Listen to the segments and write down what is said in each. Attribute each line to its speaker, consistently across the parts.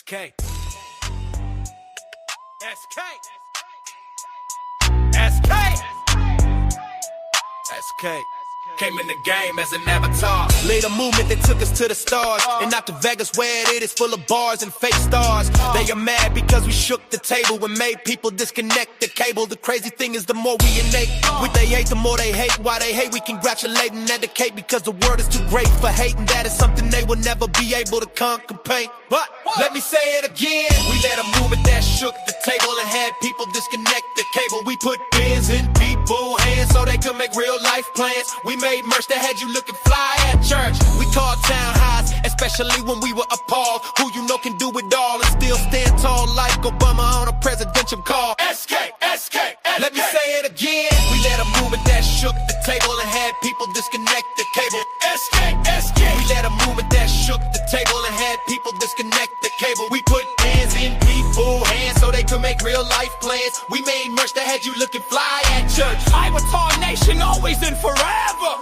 Speaker 1: SK. SK. SK. SK. Came in the game as an avatar. Lead a movement that took us to the stars. And not to Vegas where it is full of bars and fake stars. They are mad because we shook the table and made people disconnect the cable. The crazy thing is the more we innate with they hate, the more they hate. Why they hate, we congratulate and educate. Because the word is too great for hating. That is something they will never be able to conquer paint. But let me say it again. We let a movement that shook the table and had people disconnect the cable. We put pins in people's hands so they could make real life plans. We made merch that had you looking fly at church. We called town highs, especially when we were appalled. Who you know can do it all and still stand tall like Obama on a presidential call. SK, SK, SK. Let me say it again. We let a movement that shook the table and had people disconnect the cable. SK, SK. We let a movement that shook the table and had people disconnect the cable. We put pins in people's hands so they could make real life plans. We made merch that had you looking fly at church. Avatar Nation, always and forever.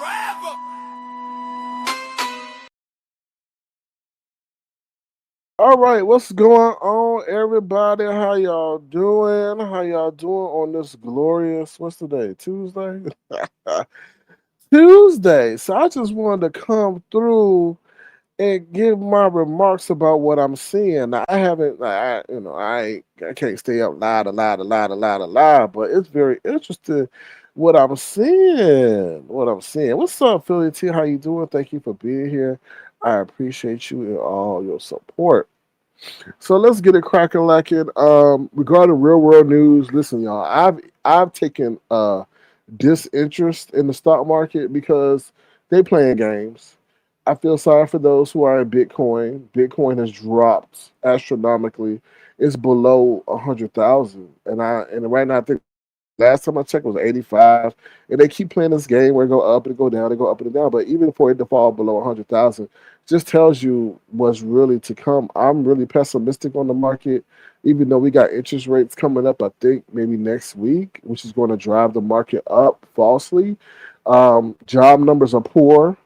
Speaker 2: All right, what's going on, everybody? How y'all doing? How y'all doing on this glorious, what's the day? Tuesday? Tuesday. So I just wanted to come through and give my remarks about what I'm seeing. Now, I haven't, I can't stay up loud, but it's very interesting what I'm seeing. What's up, Philly T? How you doing? Thank you for being here. I appreciate you and all your support. So let's get it cracking like it. Regarding real world news, listen, y'all. I've taken disinterest in the stock market because they playing games. I feel sorry for those who are in Bitcoin. Bitcoin has dropped astronomically. It's below 100,000, and right now I think last time I checked was 85. And they keep playing this game where it go up and go down, and go up and down. But even for it to fall below 100,000, just tells you what's really to come. I'm really pessimistic on the market, even though we got interest rates coming up, I think maybe next week, which is going to drive the market up falsely. Job numbers are poor.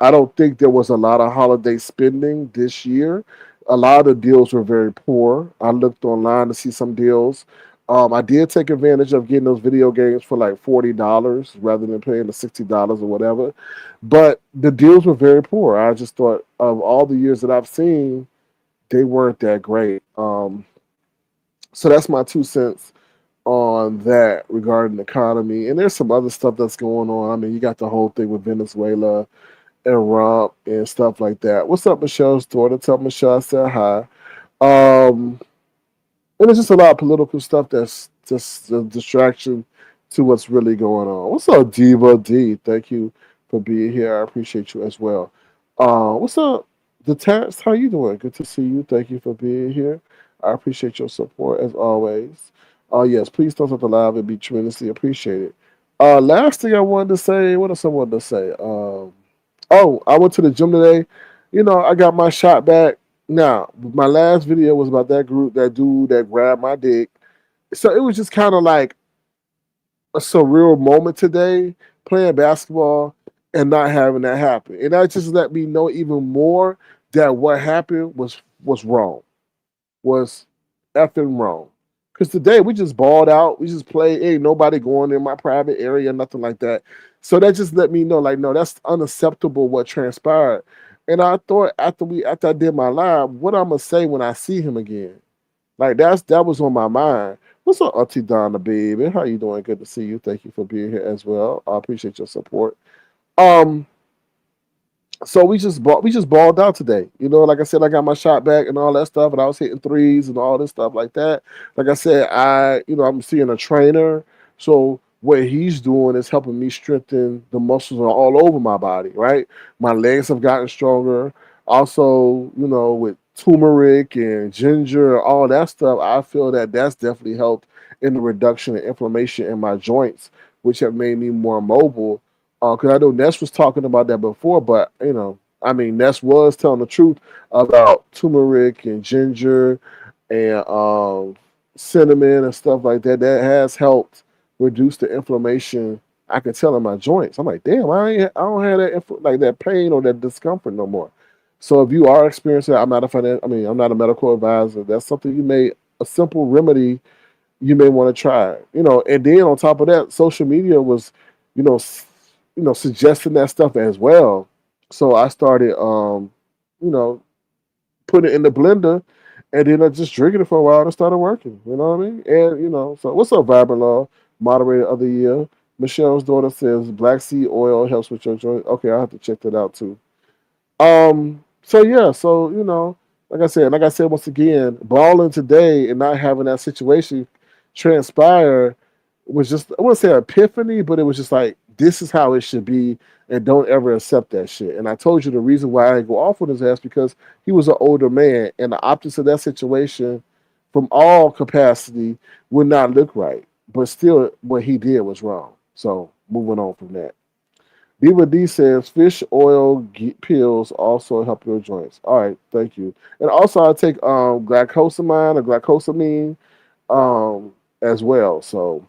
Speaker 2: I don't think there was a lot of holiday spending this year. A lot of the deals were very poor. I looked online to see some deals. I did take advantage of getting those video games for like $40 rather than paying the $60 or whatever. But the deals were very poor. I just thought of all the years that I've seen, they weren't that great. So that's my 2 cents on that regarding the economy. And there's some other stuff that's going on. I mean, you got the whole thing with Venezuela and Rump and stuff like that. What's up, Michelle's daughter? Tell Michelle I said hi. Um, and it's just a lot of political stuff that's just a distraction to what's really going on. What's up, Diva D? Thank you for being here. I appreciate you as well. What's up, the Terrence? How you doing? Good to see you. Thank you for being here. I appreciate your support as always. Yes, please thumbs up the live. It'd be tremendously appreciated. Last thing I wanted to say, what else I wanted to say? Oh, I went to the gym today. I got my shot back. Now, my last video was about that group, that dude that grabbed my dick. So it was just kind of like a surreal moment today, playing basketball and not having that happen. And that just let me know even more that what happened was wrong, was effing wrong. Because today we just balled out, we just played. Ain't nobody going in my private area, nothing like that. So that just let me know, like, no, that's unacceptable what transpired. And I thought after I did my live, what I'm gonna say when I see him again. Like that was on my mind. What's up, Auntie Donna, baby? How you doing? Good to see you. Thank you for being here as well. I appreciate your support. Um, so we just balled out today. Like I said, I got my shot back and all that stuff, and I was hitting threes and all this stuff like that. Like I said, I'm seeing a trainer. So what he's doing is helping me strengthen the muscles all over my body, right? My legs have gotten stronger. Also, with turmeric and ginger, all that stuff, I feel that that's definitely helped in the reduction of inflammation in my joints, which have made me more mobile. Because I know Ness was talking about that before, but Ness was telling the truth about turmeric and ginger and cinnamon and stuff like that. That has helped reduce the inflammation. I can tell in my joints. I'm like, damn, I don't have that like that pain or that discomfort no more. So if you are experiencing, I'm not a medical advisor. That's something you may a simple remedy you may want to try. And then on top of that, social media was, suggesting that stuff as well. So I started, you know, put it in the blender, and then I just drinking it for a while and it started working. You know what I mean? And so what's up, Vibrant Law, moderator of the year? Michelle's daughter says black seed oil helps with your joint. Okay, I'll have to check that out too. So yeah, so like I said once again, balling today and not having that situation transpire was just I wouldn't say epiphany, but it was just like this is how it should be, and don't ever accept that shit. And I told you the reason why I didn't go off on his ass because he was an older man, and the optics of that situation, from all capacity, would not look right. But still, what he did was wrong. So moving on from that. Diva D says fish oil pills also help your joints. All right, thank you. And also I take glycosamine or glycosamine as well. So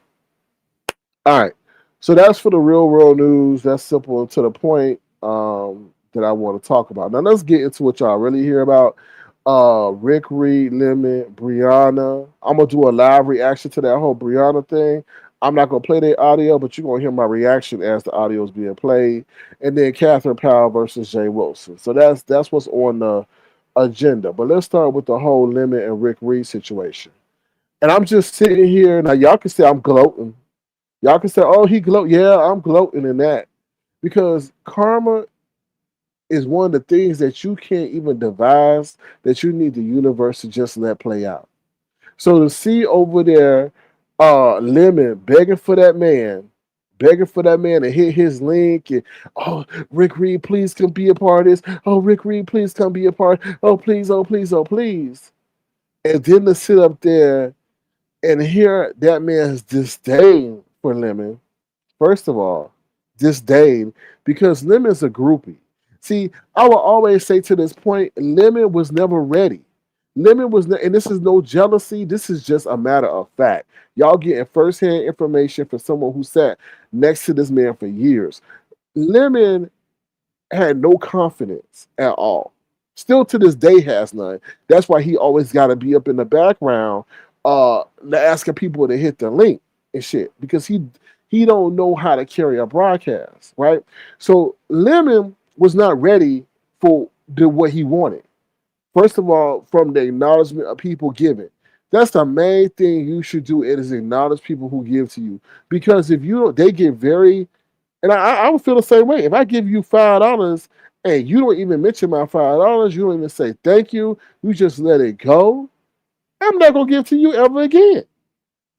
Speaker 2: all right. So that's for the real world news. That's simple and to the point that I want to talk about. Now let's get into what y'all really hear about. Rick Reed, Lemon, Brianna. I'm gonna do a live reaction to that whole Brianna thing. I'm not gonna play the audio, but you're gonna hear my reaction as the audio is being played. And then Catherine Powell versus Jay Wilson. So that's what's on the agenda. But let's start with the whole Lemon and Rick Reed situation. And I'm just sitting here now. Y'all can say I'm gloating. Y'all can say, "Oh, he gloat." Yeah, I'm gloating in that because karma is one of the things that you can't even devise. That you need the universe to just let play out. So to see over there, Lemon begging for that man to hit his link, and oh, Rick Reed, please come be a part of this. Oh, Rick Reed, please come be a part. Oh, please, oh, please, oh, please. And then to sit up there and hear that man's disdain for Lemon. First of all, disdain because Lemon's a groupie. See, I will always say to this point, Lemon was never ready. And this is no jealousy. This is just a matter of fact. Y'all getting firsthand information from someone who sat next to this man for years. Lemon had no confidence at all. Still to this day has none. That's why he always got to be up in the background, asking people to hit the link and shit because he don't know how to carry a broadcast, right? So Lemon was not ready for what he wanted. First of all, from the acknowledgement of people giving. That's the main thing you should do. It is acknowledge people who give to you. Because if you don't, they get very, and I would feel the same way. If I give you $5 and you don't even mention my $5, you don't even say thank you, you just let it go, I'm not gonna give to you ever again.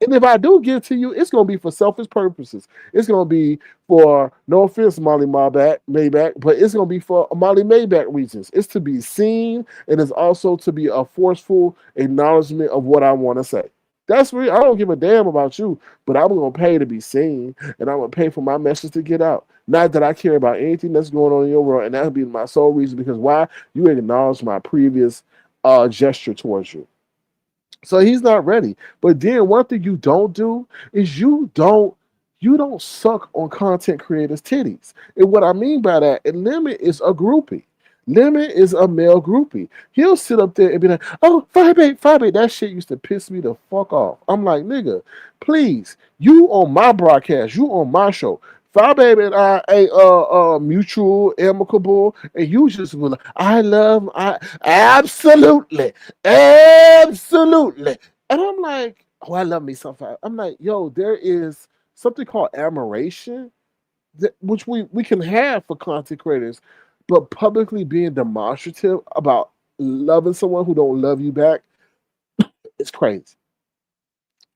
Speaker 2: And if I do give to you, it's going to be for selfish purposes. It's going to be for, no offense, Molly Maybach, but it's going to be for Molly Maybach reasons. It's to be seen, and it's also to be a forceful acknowledgement of what I want to say. That's really, I don't give a damn about you, but I'm going to pay to be seen, and I'm going to pay for my message to get out. Not that I care about anything that's going on in your world, and that would be my sole reason, because why? You acknowledge my previous gesture towards you. So he's not ready. But then one thing you don't do is you don't suck on content creators' titties. And what I mean by that, and Lemon is a groupie. Lemon is a male groupie. He'll sit up there and be like, "Oh, Fire Babe. That shit used to piss me the fuck off." I'm like, nigga, please, you on my broadcast, you on my show. Fire Baby and I a mutual, amicable, and you just was like, I absolutely, absolutely. And I'm like, oh, I love me some Fire. I'm like, yo, there is something called admiration, which we can have for content creators, but publicly being demonstrative about loving someone who don't love you back, it's crazy.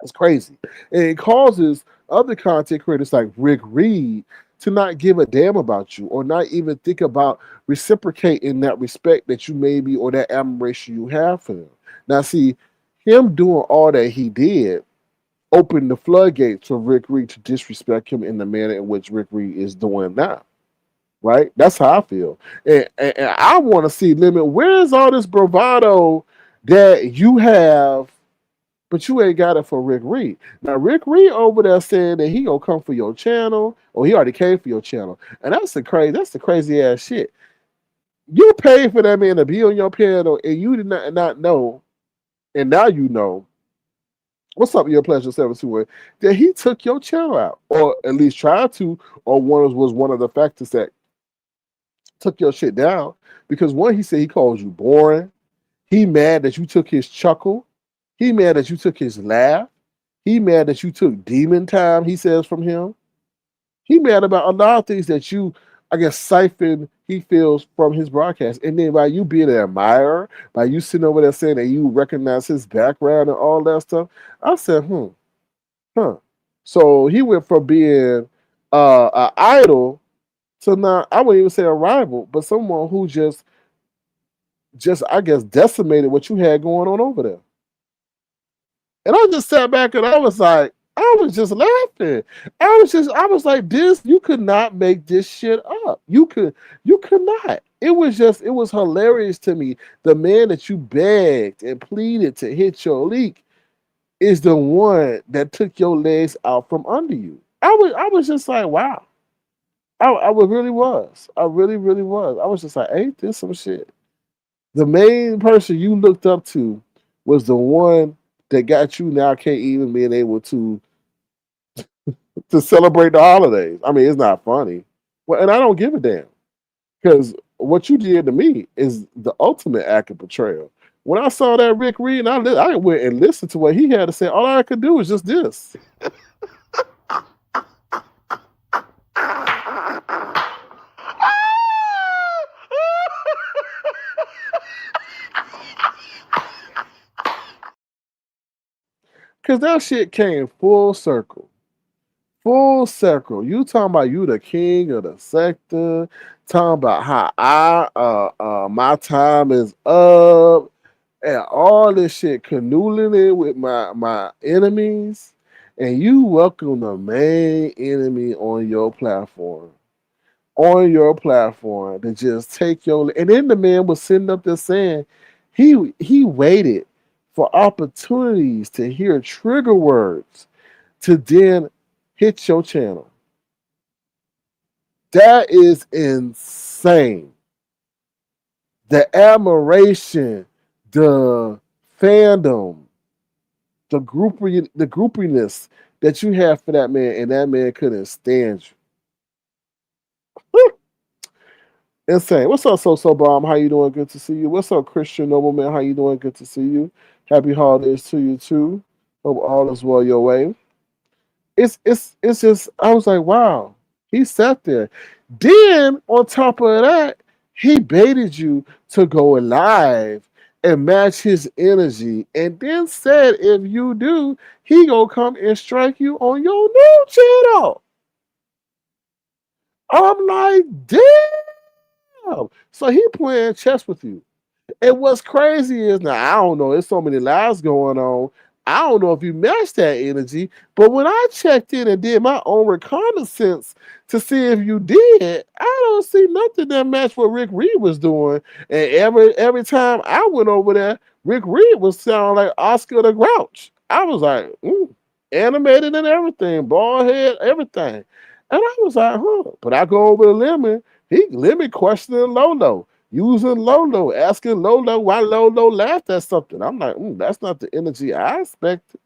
Speaker 2: It's crazy. And it causes other content creators like Rick Reed to not give a damn about you or not even think about reciprocating that respect that you maybe or that admiration you have for them. Now, see, him doing all that he did opened the floodgates for Rick Reed to disrespect him in the manner in which Rick Reed is doing now. Right? That's how I feel. And I want to see Lemon. Where's all this bravado that you have? But you ain't got it for Rick Reed. Now Rick Reed over there saying that he gonna come for your channel, or he already came for your channel, and that's the crazy ass shit. You paid for that man to be on your piano, and you did not know, and now you know. What's up, your pleasure 721? That he took your channel out, or at least tried to, or was one of the factors that took your shit down. Because one, he said he calls you boring. He mad that you took his chuckle. He mad that you took his laugh. He mad that you took demon time. He says from him. He mad about a lot of things that you, I guess, siphon. He feels from his broadcast, and then by you being an admirer, by you sitting over there saying that you recognize his background and all that stuff, I said, huh. So he went from being an idol to now, I wouldn't even say a rival, but someone who just I guess decimated what you had going on over there. And I just sat back and I was like, I was just laughing. I was like, this, you could not make this shit up. You could not. It was hilarious to me. The man that you begged and pleaded to hit your leak is the one that took your legs out from under you. I was just like, wow. I really was. I really, really was. I was just like, ain't this some shit? The main person you looked up to was the one that got you now can't even being able to celebrate the holidays. I mean, it's not funny. Well, and I don't give a damn because what you did to me is the ultimate act of betrayal. When I saw that Rick Reed, I went and listened to what he had to say. All I could do was just this. Because that shit came full circle. Full circle. You talking about you the king of the sector, talking about how my time is up and all this shit canoodling it with my enemies. And you welcome the main enemy on your platform. To just take your, and then the man was sitting up there saying he waited for opportunities to hear trigger words to then hit your channel. That is insane. The admiration, the fandom, the groupiness that you have for that man, and that man couldn't stand you. Insane. What's up, So Bomb? How you doing? Good to see you. What's up, Christian Nobleman? How you doing? Good to see you. Happy holidays to you too. Hope all is well your way. It's just I was like, wow, he sat there. Then on top of that, he baited you to go live and match his energy, and then said if you do, he gonna come and strike you on your new channel. I'm like, damn. So he playing chess with you. And what's crazy is now I don't know. There's so many lies going on. I don't know if you matched that energy, but when I checked in and did my own reconnaissance to see if you did, I don't see nothing that matched what Rick Reed was doing. And every time I went over there, Rick Reed was sounding like Oscar the Grouch. I was like, animated and everything, bald head, everything. And I was like, huh. But I go over to Lemon. Lemon questioning Lolo, using Lolo, asking Lolo why Lolo laughed at something. I'm like, that's not the energy I expected.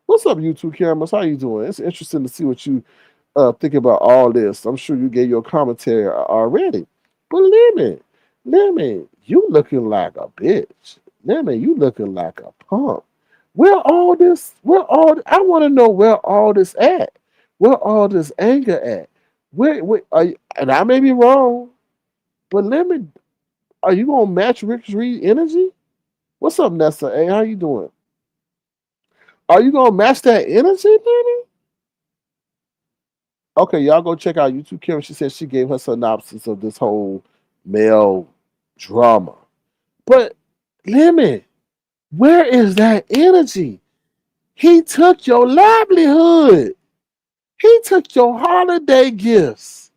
Speaker 2: What's up, YouTube cameras? How you doing? It's interesting to see what you think about all this. I'm sure you gave your commentary already. But Lemon, you looking like a bitch. Lemon, you looking like a punk. I want to know where all this at. Where all this anger at? Where are you, and I may be wrong, but Lemon, are you gonna match Rick Reed energy? What's up, Nessa? Hey, how you doing? Are you gonna match that energy, Lemon? Okay, y'all go check out YouTube Karen. She said she gave her synopsis of this whole male drama. But Lemon, where is that energy? He took your livelihood. He took your holiday gifts.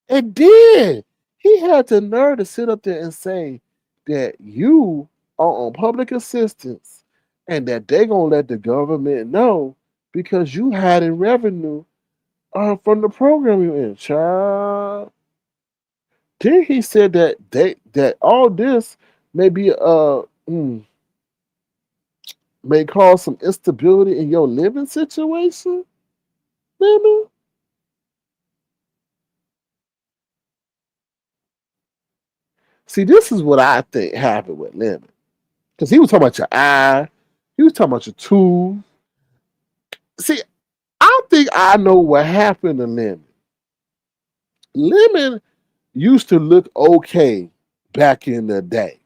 Speaker 2: And then he had the nerve to sit up there and say that you are on public assistance and that they gonna let the government know because you had in revenue from the program you in, child. Then he said that that all this may be may cause some instability in your living situation. Lemon. See, this is what I think happened with Lemon. Because he was talking about your eye, he was talking about your tooth. See, I think I know what happened to Lemon. Lemon used to look okay back in the day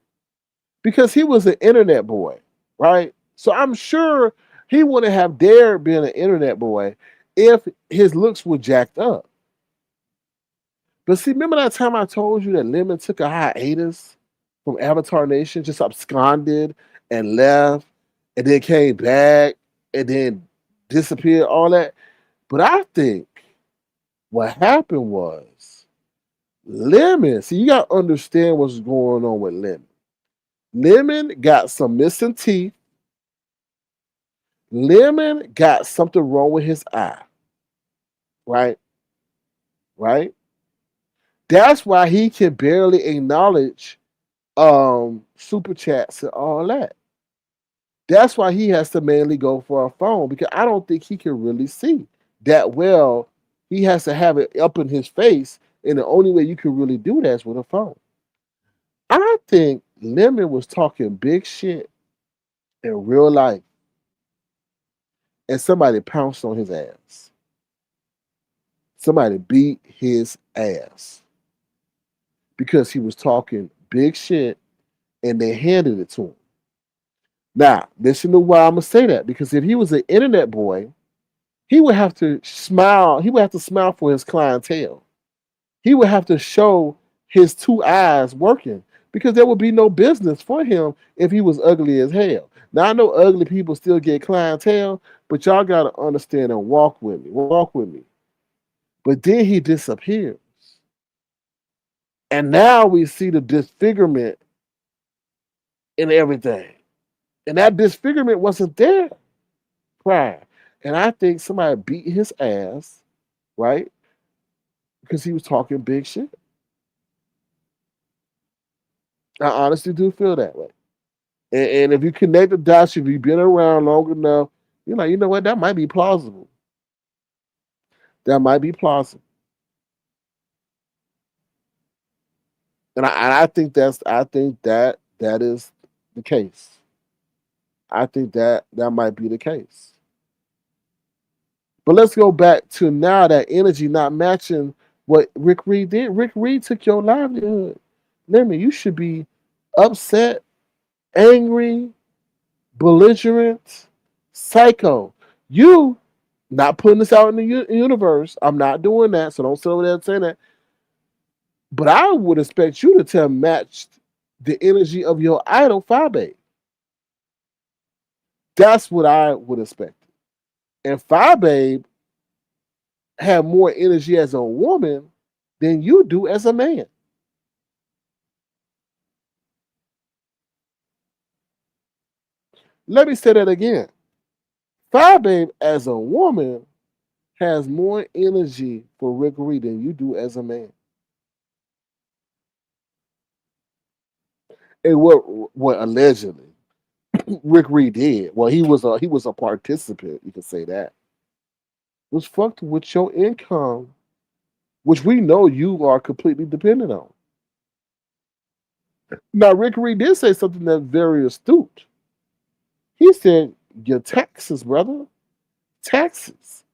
Speaker 2: because he was an internet boy, right? So I'm sure he wouldn't have dared being an internet boy if his looks were jacked up. But see, remember that time I told you that Lemon took a hiatus from Avatar Nation, just absconded and left, and then came back and then disappeared, all that. But I think what happened was Lemon. See, you got to understand what's going on with Lemon. Lemon got some missing teeth. Lemon got something wrong with his eye. Right? Right? That's why he can barely acknowledge super chats and all that. That's why he has to mainly go for a phone because I don't think he can really see that well. He has to have it up in his face, and the only way you can really do that is with a phone. I think Lemon was talking big shit in real life, and somebody pounced on his ass. Somebody beat his ass because he was talking big shit, and they handed it to him. Now, listen to why I'm gonna say that because if he was an internet boy, he would have to smile. He would have to smile for his clientele. He would have to show his two eyes working because there would be no business for him if he was ugly as hell. Now I know ugly people still get clientele, but y'all gotta understand and walk with me. Walk with me. But then he disappears. And now we see the disfigurement in everything. And that disfigurement wasn't there prior. And I think somebody beat his ass, right? Because he was talking big shit. I honestly do feel that way. And if you connect the dots, if you've been around long enough, you're like, you know what, that might be plausible. That might be plausible. And I think that is the case. I think that might be the case. But let's go back to now that energy not matching what Rick Reed did. Rick Reed took your livelihood. Lemon, you should be upset, angry, belligerent, psycho. You not putting this out in the universe. I'm not doing that, so don't sit over there saying that. But I would expect you to tell match the energy of your idol, Fabe. That's what I would expect. And Fabe have more energy as a woman than you do as a man. Let me say that again. Fabe as a woman has more energy for Rick Reed than you do as a man. And what allegedly Rick Reed did, well, he was a participant, you could say that, was fucked with your income, which we know you are completely dependent on. Now, Rick Reed did say something that's very astute. He said, your taxes, brother. Taxes.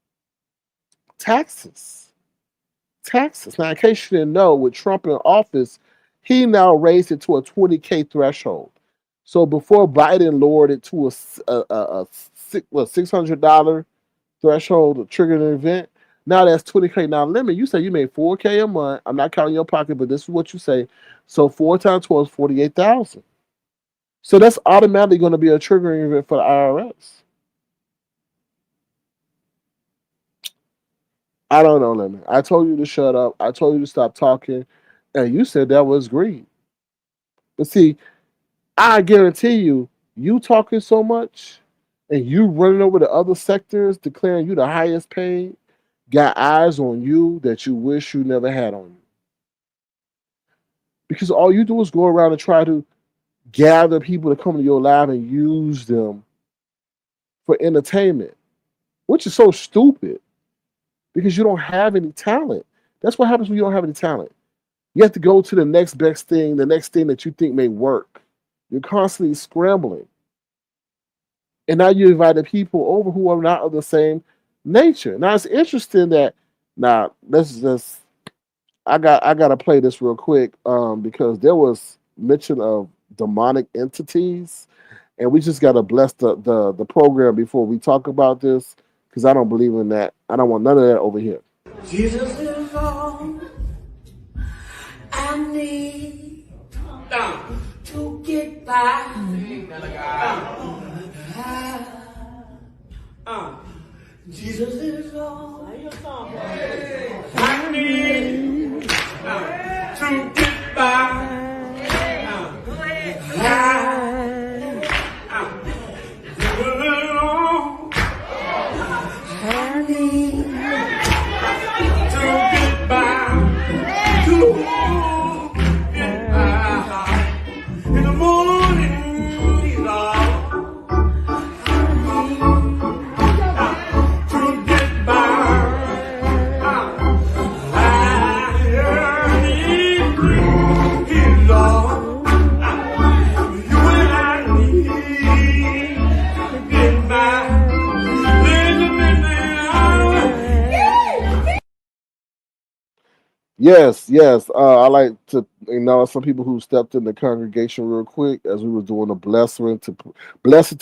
Speaker 2: Taxes. Taxes. Now, in case you didn't know, with Trump in office, he now raised it to a 20K threshold. So before Biden lowered it to a $600 threshold to trigger an event, now that's 20K. Now, limit, you say you made 4K a month. I'm not counting your pocket, but this is what you say. So 4 times 12 is 48,000. So that's automatically going to be a triggering event for the IRS. I don't know, Lemon. I told you to shut up. I told you to stop talking. And you said that was greed. But see, I guarantee you, you talking so much and you running over the other sectors, declaring you the highest paid, got eyes on you that you wish you never had on you. because all you do is go around and try to gather people to come to your live and use them for entertainment, which is so stupid because you don't have any talent. That's what happens when you don't have any talent. You have to go to the next best thing, the next thing that you think may work. You're constantly scrambling. And now you invited people over who are not of the same nature. Now it's interesting that now let's just I gotta play this real quick because there was mention of demonic entities, and we just gotta bless the program before we talk about this because I don't believe in that. I don't want none of that over here.
Speaker 1: Jesus is all I need to get by. Jesus is all I need to get by. I need to get by. To get by. In the morning, he's all to get by. I need he's all you and I need to get by.
Speaker 2: Yes, yes. I like to acknowledge some people who stepped in the congregation real quick as we were doing a blessing to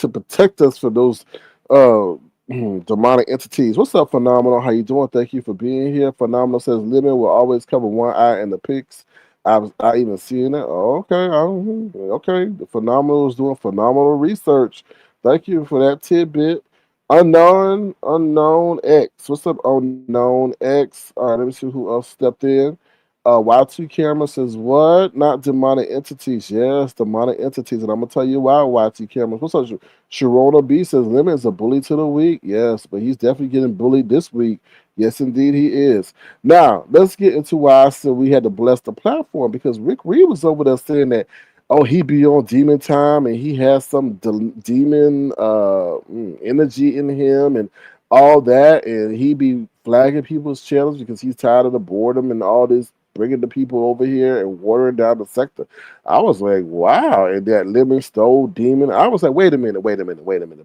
Speaker 2: protect us for those uh demonic entities. What's up, Phenomenal? How you doing? Thank you for being here. Phenomenal says living will always cover one eye in the pics. I even seen it. Oh, okay, okay. The Phenomenal is doing phenomenal research. Thank you for that tidbit. Unknown X. What's up, Unknown X? All right, let me see who else stepped in. Y2 Camera says, what? Not demonic entities. Yes, demonic entities. And I'm going to tell you why, Y2 Camera. What's up? Sharona B says, Lemon is a bully to the week. Yes, but he's definitely getting bullied this week. Yes, indeed, he is. Now, let's get into why I said we had to bless the platform because Rick Reed was over there saying that oh, he be on demon time and he has some demon energy in him and all that, and he be flagging people's channels because he's tired of the boredom and all this bringing the people over here and watering down the sector. I was like, wow, and that living stole demon. I was like, wait a minute,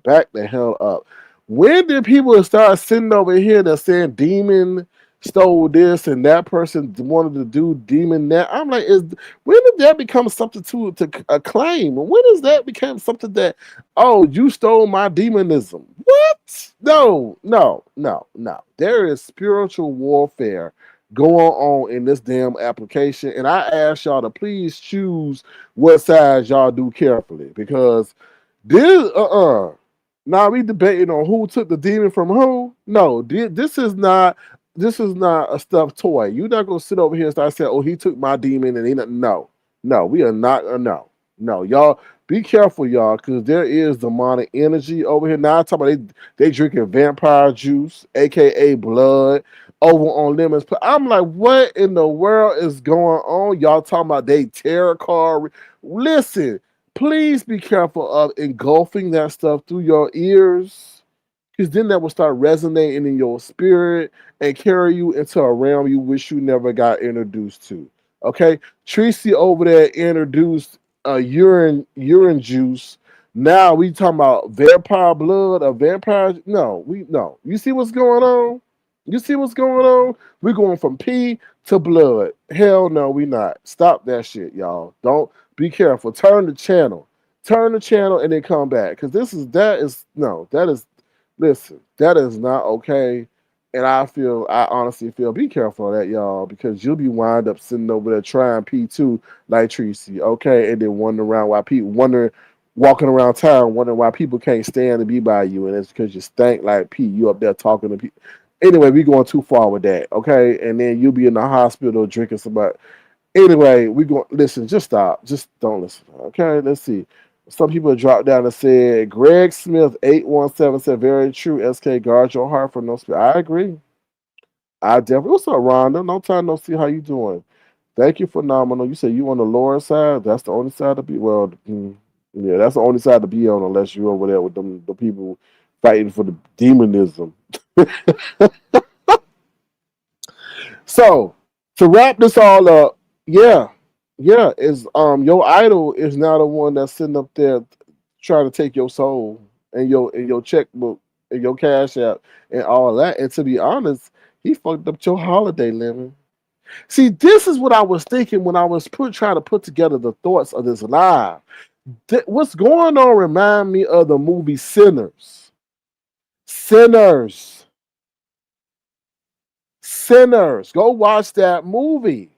Speaker 2: back the hell up. When did people start sitting over here that saying demon stole this and that person wanted to do demon that? I'm like, when did that become something to acclaim? When does that become something that, oh, you stole my demonism? What? No. There is spiritual warfare going on in this damn application, and I ask y'all to please choose what side y'all do carefully because this now we debating on who took the demon from who. No, this is not a stuffed toy. You're not gonna sit over here and start saying, "Oh, he took my demon," and he not. No, we are not. No, y'all be careful, y'all, because there is demonic energy over here. Now I'm talking about they drinking vampire juice, aka blood, over on lemons. I'm like, what in the world is going on? Y'all talking about they tarot card? Listen, please be careful of engulfing that stuff through your ears because then that will start resonating in your spirit and carry you into a realm you wish you never got introduced to. Okay, Tracy over there introduced urine juice. Now we talking about vampire blood or vampire. No. You see what's going on? You see what's going on? We're going from pee to blood. Hell no, we not. Stop that shit, y'all. Don't be careful. Turn the channel. Turn the channel and then come back. Because listen, that is not okay. And I honestly feel, be careful of that, y'all, because you'll be wind up sitting over there trying P2 like Tracy, okay, and then walking around town, wondering why people can't stand to be by you, and it's because you stink like P. You up there talking to people. Anyway, we going too far with that, okay? And then you'll be in the hospital drinking somebody. Anyway, listen, just stop. Just don't listen, okay? Let's see. Some people dropped down and said, Greg Smith 817 said, very true, SK, guard your heart for no spirit. I agree. I definitely. What's up, Rhonda? No time, no see. How you doing? Thank you, phenomenal. You say you on the lower side. That's the only side to be. Well, yeah, that's the only side to be on unless you're over there with them the people fighting for the demonism. So to wrap this all up, yeah, yeah, is your idol is now the one that's sitting up there trying to take your soul and your checkbook and your cash app and all that. And to be honest, he fucked up your holiday living. See, this is what I was thinking when I was trying to put together the thoughts of this live. What's going on remind me of the movie Sinners. Sinners. Sinners. Go watch that movie.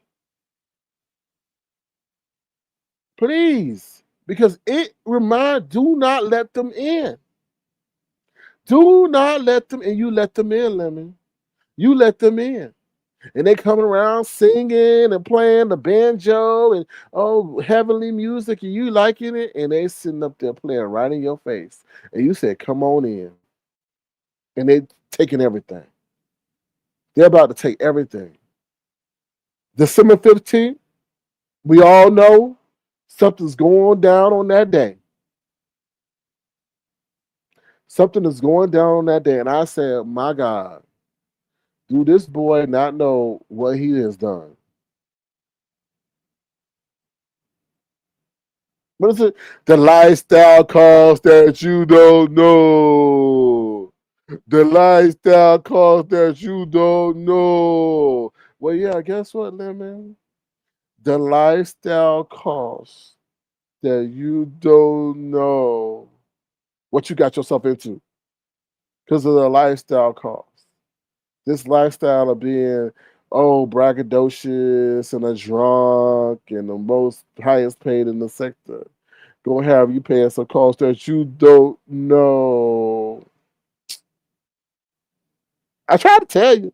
Speaker 2: Please. Because do not let them in. Do not let them in. You let them in, Lemon. You let them in. And they coming around singing and playing the banjo and heavenly music, and you liking it, and they sitting up there playing right in your face. And you said, come on in. And they taking everything. They're about to take everything. December 15th, we all know something's going down on that day. Something is going down on that day. And I said, my God, do this boy not know what he has done? What is it? The lifestyle cost that you don't know. The lifestyle cost that you don't know. Well, yeah, guess what, Lemon? The lifestyle cost that you don't know what you got yourself into because of the lifestyle cost. This lifestyle of being braggadocious and a drunk and the most highest paid in the sector gonna have you paying some cost that you don't know. I try to tell you.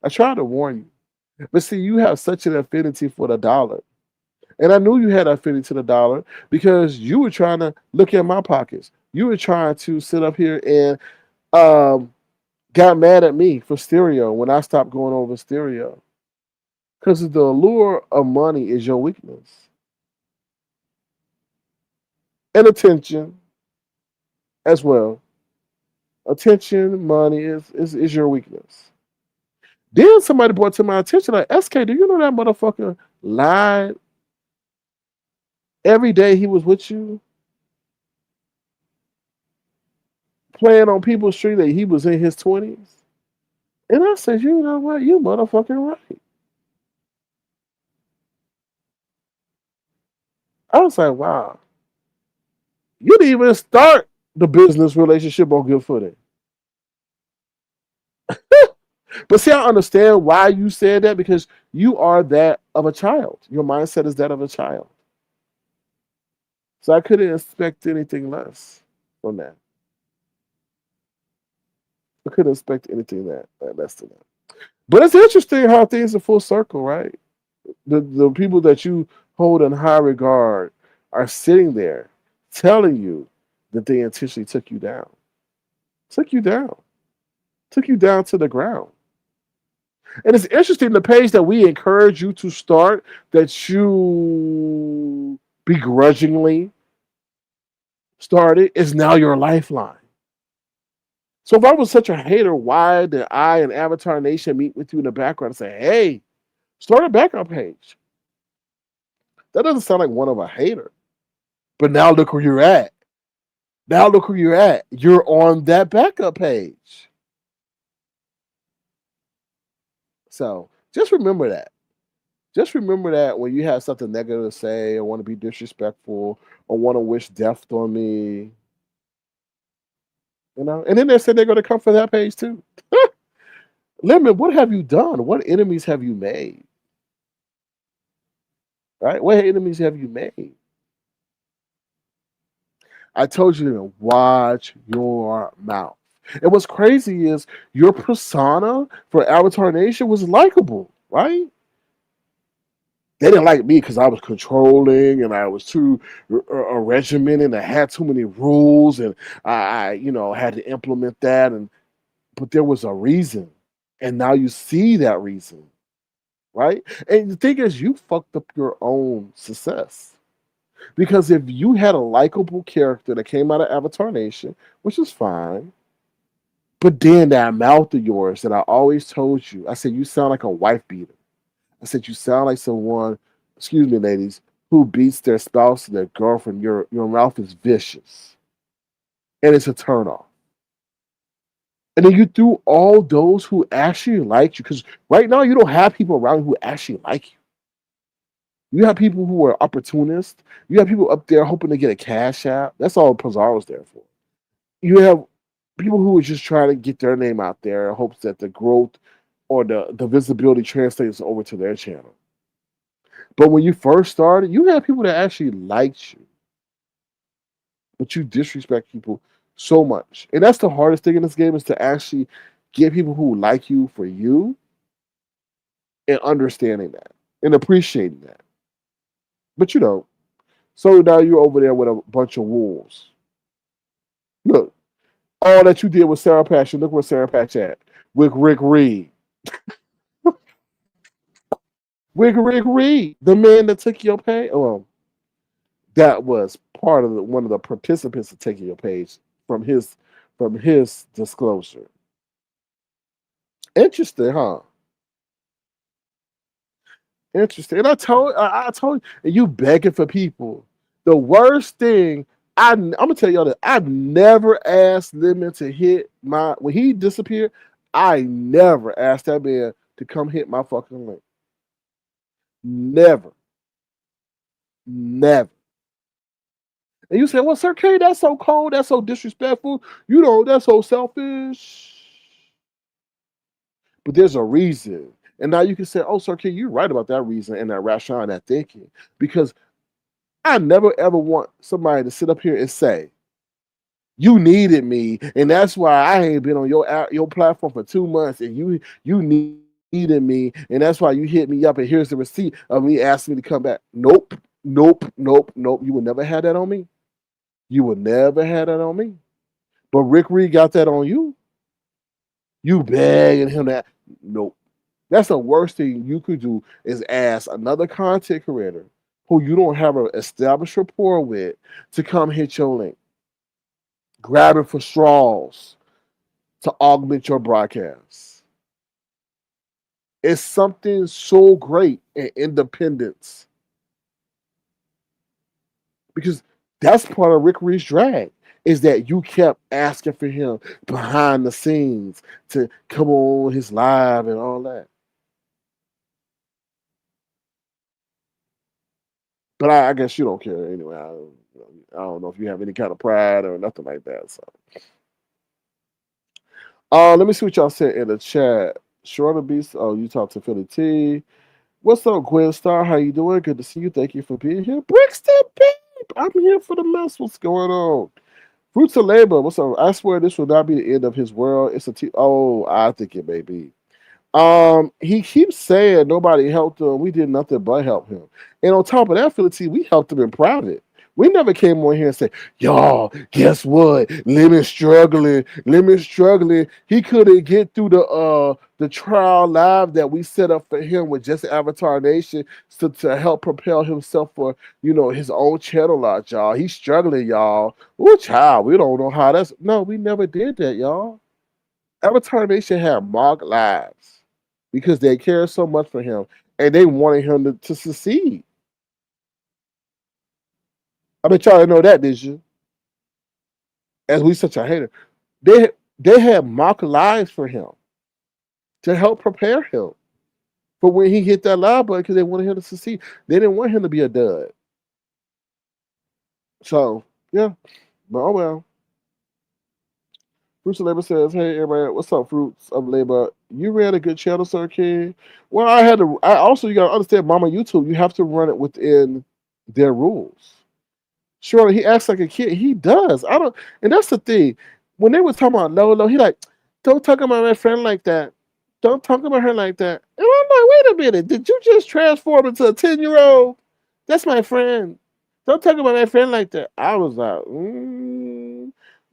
Speaker 2: I try to warn you. But see, you have such an affinity for the dollar. And I knew you had affinity to the dollar because you were trying to look at my pockets. You were trying to sit up here and got mad at me for stereo when I stopped going over stereo. Because the allure of money is your weakness. And attention as well. Attention, money is your weakness. Then somebody brought to my attention, like, SK, do you know that motherfucker lied every day he was with you? Playing on people's street that he was in his 20s? And I said, you know what? You motherfucking right. I was like, wow. You didn't even start the business relationship on good footing. But see, I understand why you said that because you are that of a child. Your mindset is that of a child. So I couldn't expect anything less from that. I couldn't expect anything less than that. But it's interesting how things are full circle, right? The people that you hold in high regard are sitting there telling you that they intentionally took you down. Took you down. Took you down to the ground. And it's interesting, the page that we encourage you to start, that you begrudgingly started, is now your lifeline. So if I was such a hater, why did I and Avatar Nation meet with you in the background and say, hey, start a backup page? That doesn't sound like one of a hater. But now look where you're at. Now look where you're at. You're on that backup page. So just remember that. Just remember that when you have something negative to say or want to be disrespectful or want to wish death on me, and then they said they're going to come for that page too. Lemon, what have you done? What enemies have you made? Right? What enemies have you made? I told you to watch your mouth. And what's crazy is your persona for Avatar Nation was likable, right? They didn't like me because I was controlling and I was too regimented and I had too many rules and I had to implement that. But there was a reason. And now you see that reason. right? And the thing is, you fucked up your own success. Because if you had a likable character that came out of Avatar Nation, which is fine, but then that mouth of yours that I always told you, I said, you sound like a wife beater. I said, you sound like someone, excuse me, ladies, who beats their spouse or their girlfriend. Your mouth is vicious. And it's a turnoff. And then you threw all those who actually liked you, because right now you don't have people around you who actually like you. You have people who are opportunists. You have people up there hoping to get a cash out. That's all Pizarro's there for. You have people who are just trying to get their name out there in hopes that the growth or the visibility translates over to their channel. But when you first started, you had people that actually liked you, but you disrespect people so much. And that's the hardest thing in this game, is to actually get people who like you for you and understanding that and appreciating that. But you don't. So now you're over there with a bunch of wolves. Look, all that you did with Sarah Patch, look where Sarah Patch at. With Rick Reed. With Rick Reed, the man that took your page. Well, that was part of one of the participants of taking your page from his disclosure. Interesting, huh? Interesting. And I told you, and you begging for people. The worst thing, I'm gonna tell y'all that I've never asked Lemon to hit my when he disappeared. I never asked that man to come hit my fucking link. Never, never. And you say, "Well, Sir K, that's so cold. That's so disrespectful. You know, that's so selfish." But there's a reason. And now you can say, "Oh, Sir K, you're right about that reason and that rationale and that thinking." Because I never ever want somebody to sit up here and say, "You needed me, and that's why I ain't been on your platform for 2 months, and you needed me, and that's why you hit me up, and here's the receipt of me asking me to come back." Nope, nope, nope, nope. You would never have that on me. You would never have that on me. But Rick Reed got that on you. You begging him that. Nope. That's the worst thing you could do, is ask another content creator who you don't have an established rapport with to come hit your link. Grabbing for straws to augment your broadcast. It's something so great in independence, because that's part of Rick Reed's drag, is that you kept asking for him behind the scenes to come on his live and all that. But I guess you don't care anyway. I don't know if you have any kind of pride or nothing like that. So, let me see what y'all said in the chat. Shorter Beast. Oh, you talked to Philly T. What's up, Gwen Star? How you doing? Good to see you. Thank you for being here. Brixton, babe. I'm here for the mess. What's going on? Fruits of Labor. What's up? I swear this will not be the end of his world. It's oh, I think it may be. He keeps saying nobody helped him. We did nothing but help him. And on top of that, Philly T, we helped him in private. We never came on here and said, "Y'all, guess what? Lemon's struggling. Lemon's struggling. He couldn't get through the trial live that we set up for him with just Avatar Nation to help propel himself for his own channel lot, y'all. He's struggling, y'all. Oh, child, we don't know how that's. No, we never did that, y'all. Avatar Nation had mock lives because they cared so much for him and they wanted him to succeed. I bet y'all didn't know that, did you? As we such a hater, they they had mock lives for him to help prepare him for when he hit that live button, because they wanted him to succeed. They didn't want him to be a dud. So yeah, but oh well. Fruits of Labor says, "Hey everybody, what's up, Fruits of Labor? You ran a good channel, Sir King." Well, I had to. I also, you gotta understand, Mama YouTube. You have to run it within their rules. Sure, he acts like a kid. He does. I don't, and that's the thing. When they was talking about Lolo, he like, "Don't talk about my friend like that. Don't talk about her like that." And I'm like, "Wait a minute. Did you just transform into a 10-year-old? That's my friend. Don't talk about my friend like that." I was like,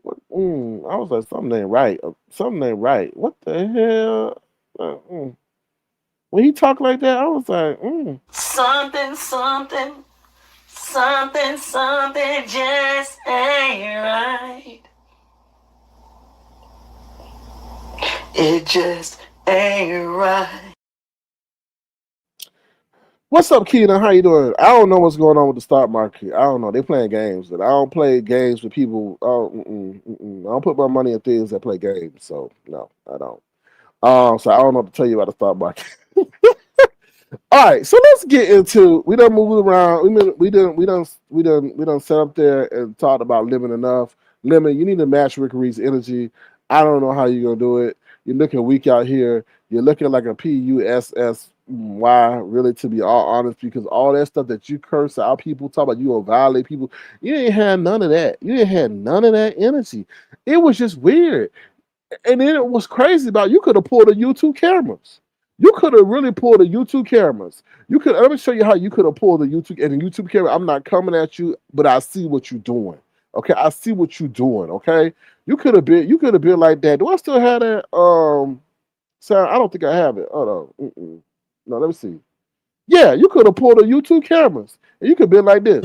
Speaker 2: I was like, something ain't right. Something ain't right. What the hell? When he talked like that, I was like,
Speaker 3: Something, something, something, something just ain't right. It just ain't right.
Speaker 2: What's up, Keenan? How you doing? I don't know what's going on with the stock market. I don't know. They playing games, but I don't play games with people. Oh, I don't put my money in things that play games. So no, I don't. So I don't know what to tell you about the stock market. All right, so let's get into. We done moved around. We done set up there and talked about Lemon enough. Lemon, you need to match Rick Reed's energy. I don't know how you're gonna do it. You're looking weak out here. You're looking like a PUSSY, really, to be all honest, because all that stuff that you curse out people, talk about you gonna violate people, you ain't had none of that. You ain't had none of that energy. It was just weird. And then it was crazy about you could have pulled the YouTube cameras. You could have really pulled the YouTube cameras. You could. Let me show you how you could have pulled the YouTube and the YouTube camera. I'm not coming at you, but I see what you're doing. Okay, I see what you're doing. Okay, you could have been. You could have been like that. Do I still have that? Sound? I don't think I have it. Hold on. No, let me see. Yeah, you could have pulled the YouTube cameras, and you could have been like this.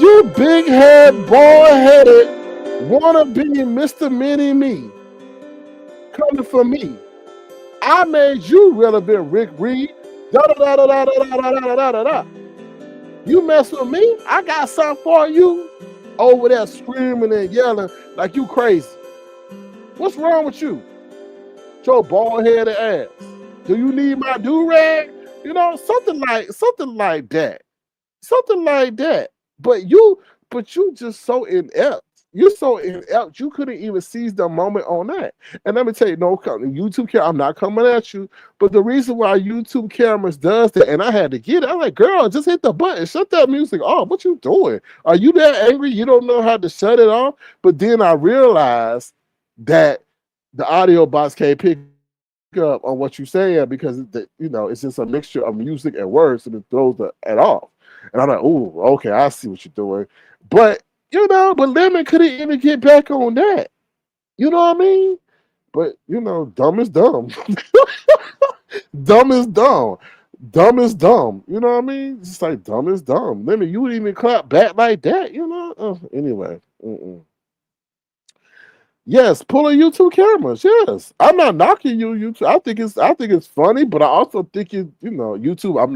Speaker 2: You big head, bald headed, wanna be Mr. Mini Me. Coming for me. I made you relevant, Rick Reed. Da da da da da da da da da da da. You mess with me, I got something for you. Over there screaming and yelling like you crazy. What's wrong with you? Your bald headed ass. Do you need my do rag? You know, something like that. Something like that. But you just so inept. You're so inept. You couldn't even seize the moment on that. And let me tell you, no, YouTube camera. I'm not coming at you, but the reason why YouTube cameras does that, and I had to get it. I'm like, girl, just hit the button. Shut that music off. What you doing? Are you that angry? You don't know how to shut it off? But then I realized that the audio box can't pick up on what you're saying because it's just a mixture of music and words, and it throws it off. And I'm like, oh, okay, I see what you're doing. But Lemon couldn't even get back on that. You know what I mean? But dumb is dumb. Dumb is dumb. Dumb is dumb. You know what I mean? It's just like dumb is dumb. Lemon, you wouldn't even clap back like that, anyway. Yes, pulling YouTube cameras. Yes, I'm not knocking you, YouTube. I think it's funny, but I also think YouTube. I'm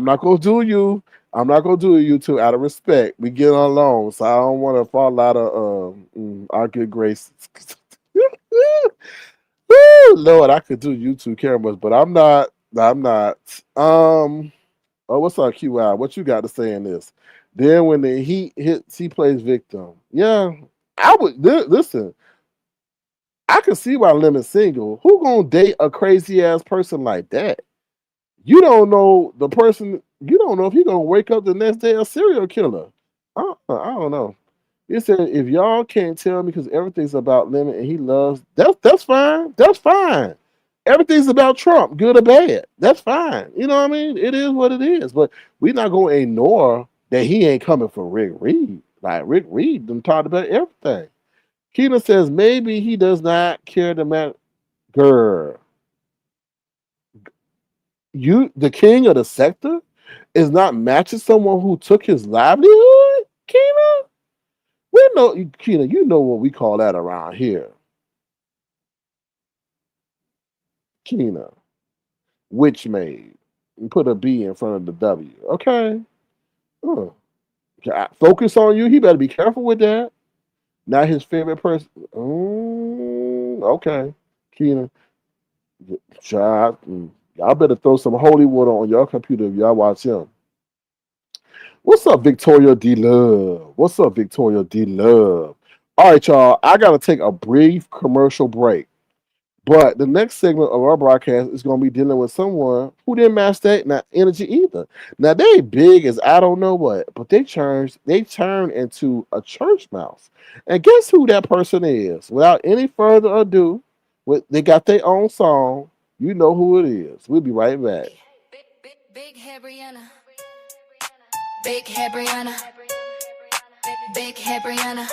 Speaker 2: not gonna do you. I'm not gonna do it, YouTube, out of respect. We get along, so I don't want to fall out of our good graces. Lord, I could do YouTube cameras, but I'm not. Oh, what's up, QI? What you got to say in this? Then when the heat hits, he plays victim. Yeah, I would listen. I can see why Lemon's single. Who gonna date a crazy ass person like that? You don't know the person. You don't know if he gonna wake up the next day a serial killer. I don't know. He said if y'all can't tell me because everything's about Lemon and he loves that's fine. That's fine. Everything's about Trump, good or bad. That's fine. You know what I mean? It is what it is. But we're not gonna ignore that he ain't coming for Rick Reed. Like Rick Reed done talked about everything. Keena says maybe he does not care to matter. Girl, you, the king of the sector, is not matching someone who took his livelihood. Keena, we know, Keena. You know what we call that around here. Keena, witch maid. And put a B in front of the W. Okay. Focus on you. He better be careful with that. Not his favorite person. Okay. Keena. Y'all better throw some holy water on your computer if y'all watch him. What's up, Victoria D. Love? What's up, Victoria D. Love? All right, y'all. I got to take a brief commercial break. But the next segment of our broadcast is going to be dealing with someone who didn't match that energy either. Now, they big as I don't know what, but they turned into a church mouse. And guess who that person is? Without any further ado, they got their own song. You know who it is. We'll be right back.
Speaker 4: Big hair Brianna. Big hair Brianna. Big hair Brianna.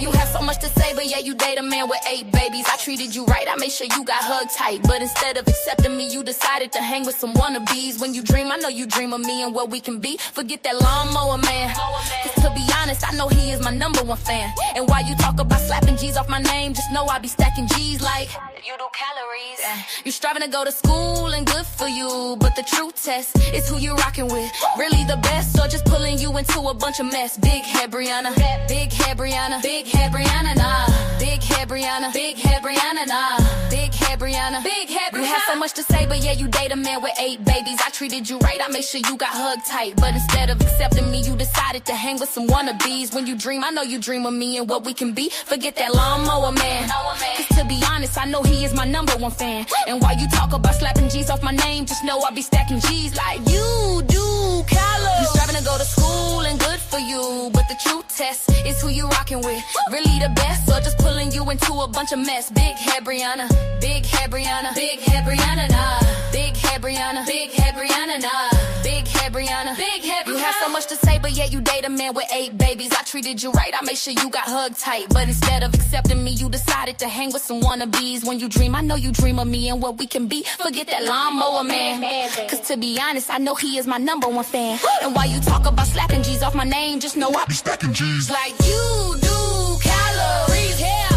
Speaker 4: You have got so much to say, but yeah, you date a man with 8 babies. I treated you right, I made sure you got hugged tight. But instead of accepting me, you decided to hang with some wannabes. When you dream, I know you dream of me and what we can be. Forget that lawnmower man. Cause to be honest, I know he is my #1 fan. And while you talk about slapping G's off my name, just know I be stacking G's like you do calories. You striving to go to school and good for you, but the true test is who you rocking with. Really the best, or just pulling you into a bunch of mess? Big head Brianna, big head Brianna, big head Brianna, nah. Big head Brianna, big head Brianna, nah. Big head Brianna, big head Brianna. You have so much to say, but yeah, you date a man with 8 babies. I treated you right, I made sure you got hugged tight. But instead of accepting me, you decided to hang with some wannabes. When you dream, I know you dream of me and what we can be. Forget that lawnmower man. Cause to be honest, I know he is my #1 fan. And while you talk about slapping G's off my name, just know I be stacking G's like you do calories. You striving to go to school and good for you, but the true test is who you rocking with. Really the best, or just pulling you into a bunch of mess? Big head Brianna, big head Brianna, big head Brianna, nah. Big head Brianna, big head Brianna, nah. Big head Brianna, big head Brianna. You have so much to say, but yet you date a man with 8 babies. I treated you right, I made sure you got hugged tight. But instead of accepting me, you decided to hang with some wannabes. When you dream, I know you dream of me and what we can be. Forget that lawnmower man. Cause to be honest, I know he is my #1 fan. And while you talk about slapping G's off my name, just know I be stacking G's like you do calories. Yeah,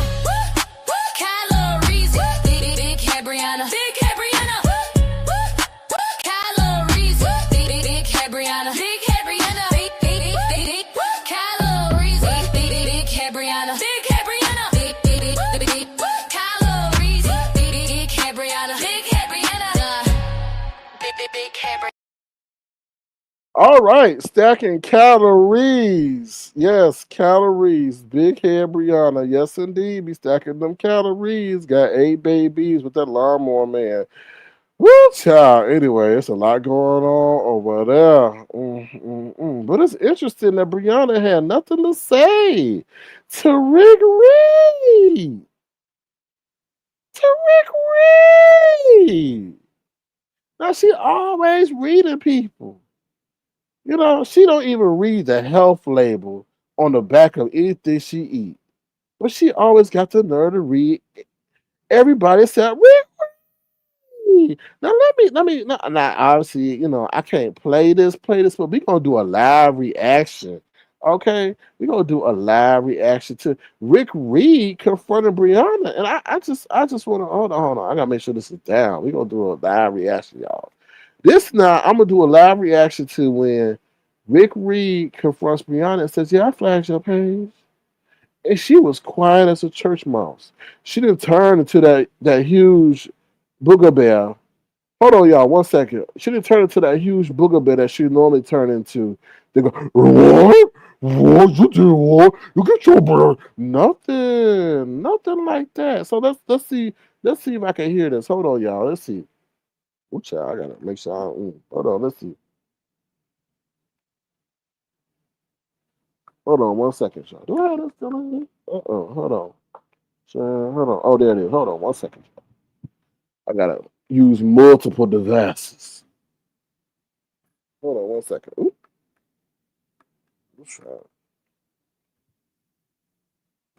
Speaker 4: calories. Big head Brianna, big head Brianna. Calories. Big head Brianna, big head Brianna. Big calories. Big head Brianna, big head Brianna. Big calories. Big head Brianna, big head Brianna. Big head Brianna.
Speaker 2: All right, stacking calories. Yes, calories. Big head Brianna. Yes, indeed. Be stacking them calories. Got 8 babies with that lawnmower man. Woo, child. Anyway, it's a lot going on over there. But it's interesting that Brianna had nothing to say to Rick Reed. To Rick Reed. Now, she always reading people. You know, she don't even read the health label on the back of anything she eat. But she always got the nerve to read everybody except Rick Reed. Now now obviously, you know, I can't play this, but we gonna do a live reaction. Okay? We're gonna do a live reaction to Rick Reed confronting Brianna. And I just wanna hold on. I gotta make sure this is down. We're gonna do a live reaction, y'all. This now, I'm gonna do a live reaction to when Rick Reed confronts Brianna and says, "Yeah, I flagged your page," and she was quiet as a church mouse. She didn't turn into that huge booger bear. Hold on, y'all, 1 second. She didn't turn into that huge booger bear that she normally turn into. They go, "What? What you do? What? You get your bear?" Nothing like that. So let's see if I can hear this. Hold on, y'all. Let's see. Ooh, I gotta make sure I don't. Hold on, let's see. Hold on 1 second, y'all. Do I have this still in here? Hold on. Hold on. Oh, there it is. Hold on 1 second. I gotta use multiple devices. Hold on 1 second. Oop.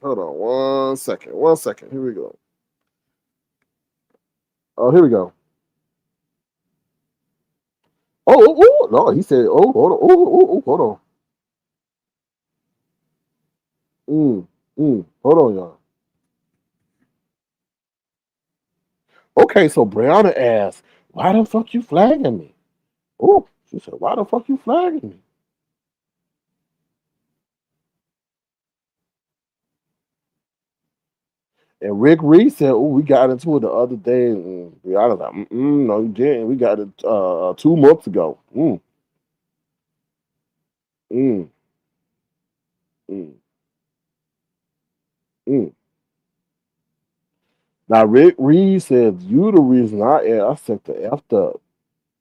Speaker 2: Hold on 1 second. 1 second. Here we go. Oh, here we go. Oh, no, he said, oh, hold on. Oh, hold on. Hold on, y'all. Okay, so Brianna asked, "Why the fuck you flagging me?" Oh, she said, "Why the fuck you flagging me?" And Rick Reed said, "Oh, we got into it the other day." And Brianna's like, "No, you didn't. We got it 2 months ago." Mm, mm, mm, mm. Now Rick Reed said, "You the reason I set the F up."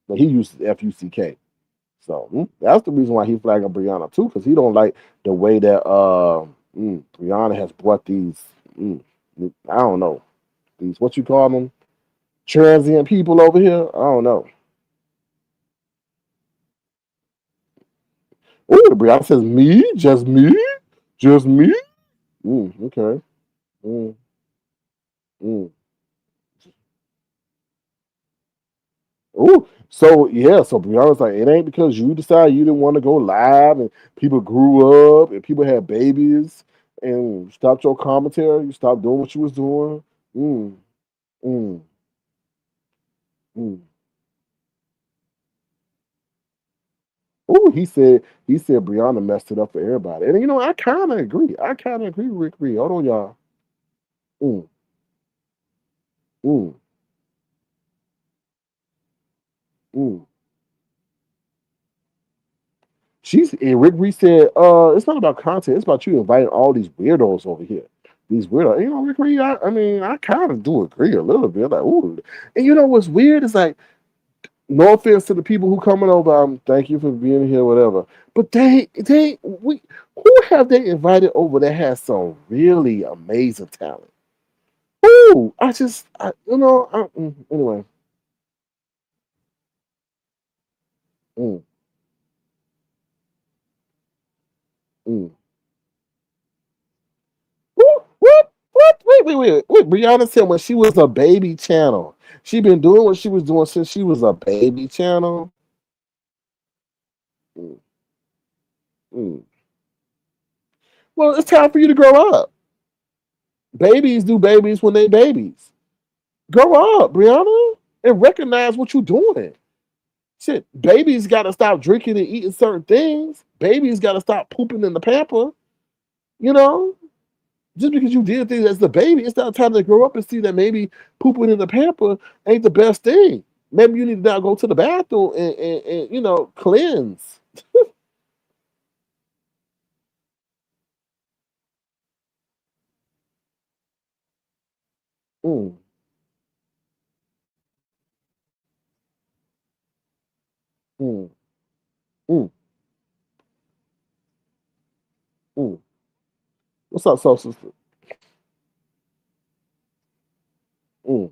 Speaker 2: But he uses FUCK. So that's the reason why he flagging Brianna too, because he don't like the way that Brianna has brought these. I don't know, these, what you call them, transient people over here. I don't know. Oh, Brianna says, "Me, just me, just me." Okay. Mm, mm. Ooh, so yeah, so Brianna's like, it ain't because you decided you didn't want to go live and people grew up and people had babies and you stopped your commentary, you stopped doing what you was doing. Mm, mm, mm. Ooh, he said Brianna messed it up for everybody. And I kinda agree. I kinda agree with Rick Reed. Hold on, y'all. Mm, mm, mm. Rick Reed said, it's not about content, it's about you inviting all these weirdos over here. These weirdos. Rick Reed, I mean, I kind of do agree a little bit. Like, ooh. And what's weird is like, no offense to the people who coming over, thank you for being here, whatever. But who have they invited over that has some really amazing talent? Ooh, anyway. Mm, mm. What? What? What? Wait. Brianna said when she was a baby channel. She been doing what she was doing since she was a baby channel. Mm, mm. Well, it's time for you to grow up. Babies do babies when they babies. Grow up, Brianna, and recognize what you're doing. Shit, babies got to stop drinking and eating certain things. Babies got to stop pooping in the pamper. You know, just because you did things as the baby, it's not time to grow up and see that maybe pooping in the pamper ain't the best thing. Maybe you need to now go to the bathroom and cleanse. Mm, mm, mm, mm. What's up, soul sister? Mm.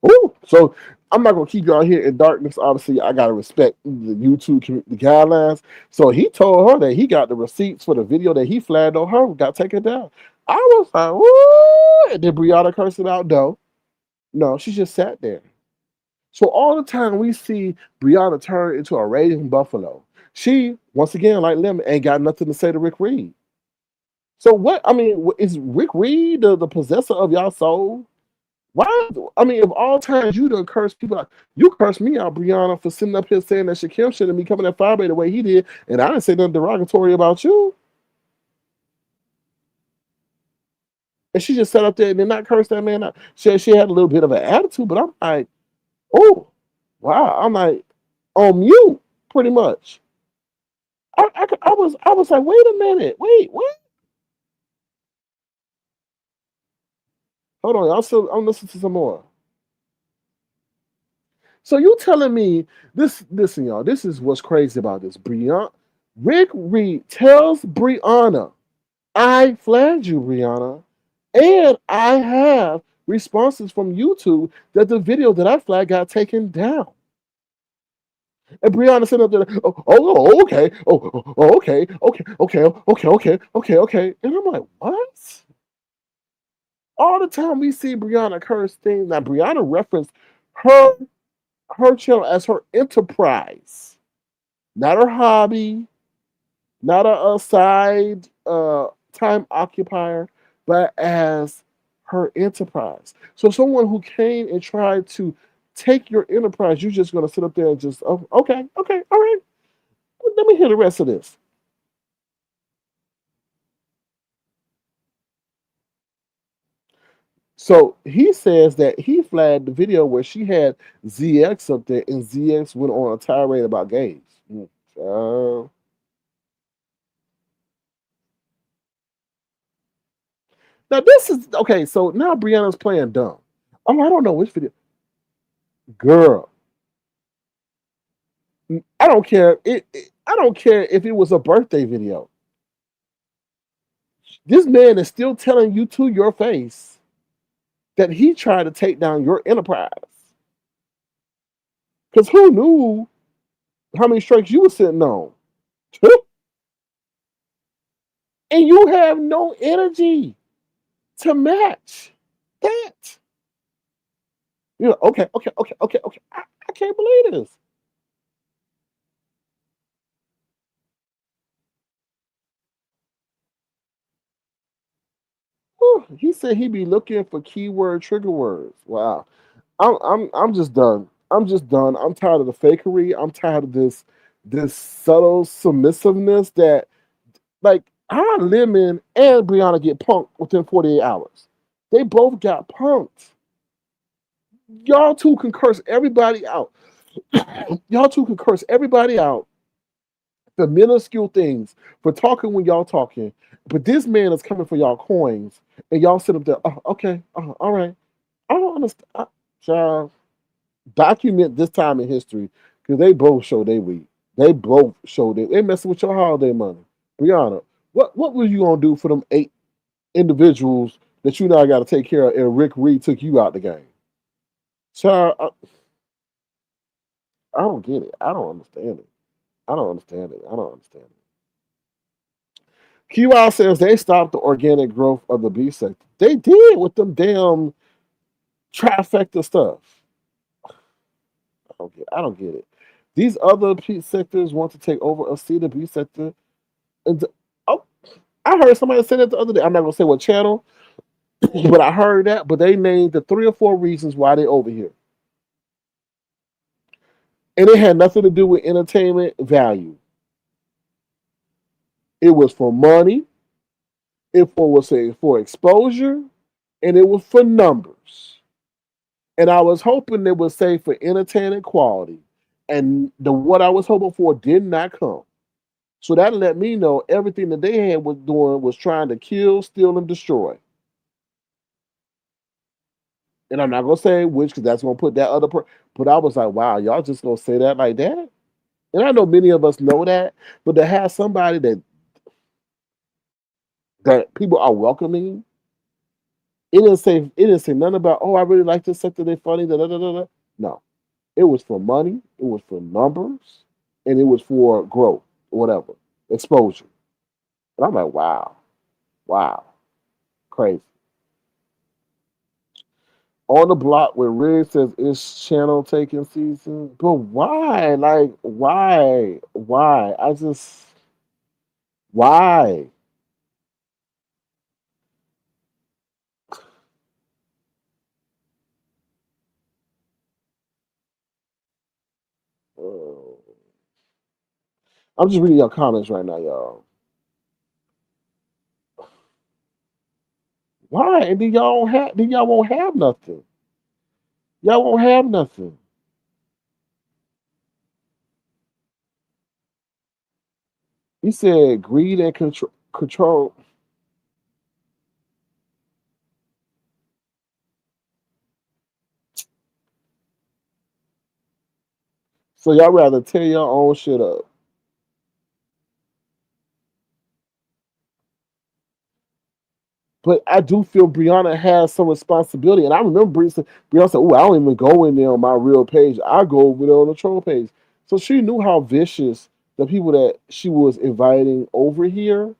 Speaker 2: Ooh, so I'm not gonna keep y'all here in darkness. Obviously, I gotta respect the the guidelines. So he told her that he got the receipts for the video that he flagged on her got taken down. I was like, "Woo!" And then Brianna cursed it out. No, no, she just sat there. So all the time we see Brianna turn into a raging buffalo. She once again, like Lemon, ain't got nothing to say to Rick Reed. So what? I mean, is Rick Reed the possessor of y'all soul? Why? I mean, of all times you done curse people out. You cursed me out, Brianna, for sitting up here saying that Shaquille shouldn't be coming at Firebay the way he did, and I didn't say nothing derogatory about you. And she just sat up there and did not curse that man out. She had a little bit of an attitude, but I'm like, oh, wow. I'm like, on mute, pretty much. I was like, wait a minute, wait, what? Hold on, I'm listening to some more. So you telling me this? Listen, y'all. This is what's crazy about this. Rick Reed tells Brianna, "I flagged you, Brianna, and I have responses from YouTube that the video that I flagged got taken down." And Brianna said up there, okay, okay. And I'm like, what? All the time we see Brianna curse things. Now Brianna referenced her her channel as her enterprise, not her hobby, not a side time occupier, but as her enterprise. So someone who came and tried to take your enterprise, you're just gonna sit up there and just okay, all right. Let me hear the rest of this. So he says that he flagged the video where she had ZX up there, and ZX went on a tirade about gays. Uh, Now this is okay. So now Brianna's playing dumb. I don't know which video. Girl, I don't care. I don't care if it was a birthday video. This man is still telling you to your face that he tried to take down your enterprise. Because who knew how many strikes you were sitting on? and you have no energy to match that. You know, okay, okay, okay, okay, okay. I can't believe this. Whew, he said he'd be looking for keyword trigger words. Wow. I'm just done. I'm just done. I'm tired of the fakery. I'm tired of this subtle submissiveness that like how Lemon and Brianna get punked within 48 hours. They both got punked. Y'all two can curse everybody out. Y'all two can curse everybody out for minuscule things, for talking when y'all talking. But this man is coming for y'all coins, and y'all sit up there. Oh, okay, all right. I don't understand. Child, document this time in history because they both show they weak. They both show they messing with your holiday money. Brianna, what were you gonna do for them 8 individuals that you now got to take care of? And Rick Reed took you out the game. Child, I don't get it. I don't understand it. I don't understand it. I don't understand it. QI says they stopped the organic growth of the B sector. They did with them damn trifecta stuff. I don't get it. These other P sectors want to take over a C to B sector. And oh, I heard somebody say that the other day. I'm not gonna say what channel, but I heard that. But they named the 3 or 4 reasons why they over here, and it had nothing to do with entertainment value. It was for money. Was for exposure, and it was for numbers. And I was hoping they would say for entertainment quality, and the what I was hoping for did not come. So that let me know everything that they had was doing was trying to kill, steal, and destroy. And I'm not gonna say which because that's gonna put that other. But I was like, wow, y'all just gonna say that like that? And I know many of us know that, but to have somebody that people are welcoming, it didn't say nothing about. Oh, I really like this sector. They funny. Da, da, da, da. No, it was for money. It was for numbers, and it was for growth, whatever, exposure. And I'm like, wow, wow, crazy. On the block where Rig says it's channel taking season. But why? Like, why? Why? Why? Uh, I'm just reading your comments right now, y'all. Why? And then y'all won't have nothing. Y'all won't have nothing. He said greed and control. So y'all rather tear your own shit up. But I do feel Brianna has some responsibility. And I remember Brianna said, oh, I don't even go in there on my real page. I go over there on the troll page. So she knew how vicious the people that she was inviting over here,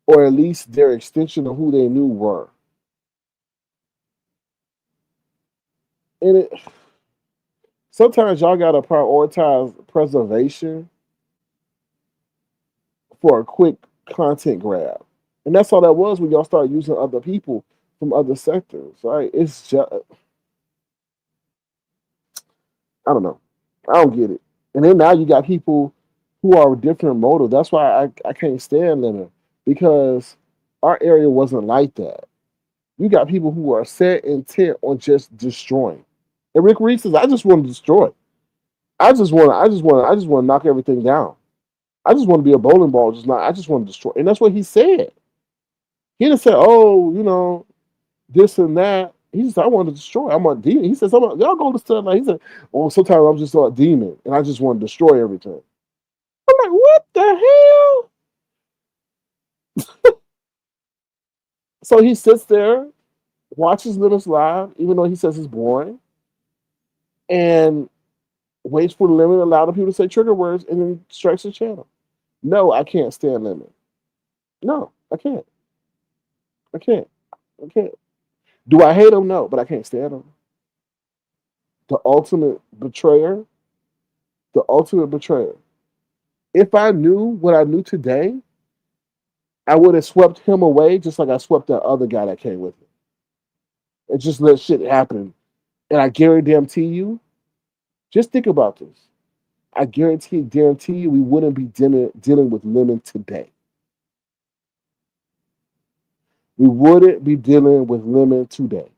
Speaker 2: or at least their extension of who they knew were. And sometimes y'all gotta prioritize preservation for a quick content grab. And that's all that was when y'all start using other people from other sectors, right? It's just I don't know. I don't get it. And then now you got people who are different motive. That's why I can't stand them because our area wasn't like that. You got people who are set intent on just destroying. And Rick Reed says, I just want to destroy. I just want to knock everything down. I just want to be a bowling ball, just not I just want to destroy. And that's what he said. He didn't say, oh, this and that. He said, I want to destroy. I'm a demon. He said, y'all go to stuff like he said, oh, sometimes I'm just a demon and I just want to destroy everything. I'm like, what the hell? So he sits there, watches Linus live, even though he says it's boring, and waits for the limit, allow the people to say trigger words, and then strikes the channel. No, I can't stand limit. No. I can't. I can't. I can't. Do I hate him? No, but I can't stand him. The ultimate betrayer. The ultimate betrayer. If I knew what I knew today, I would have swept him away just like I swept that other guy that came with him. And just let shit happen. And I guarantee you, just think about this. I guarantee you, we wouldn't be dealing with Lemon today. We wouldn't be dealing with Lemon today.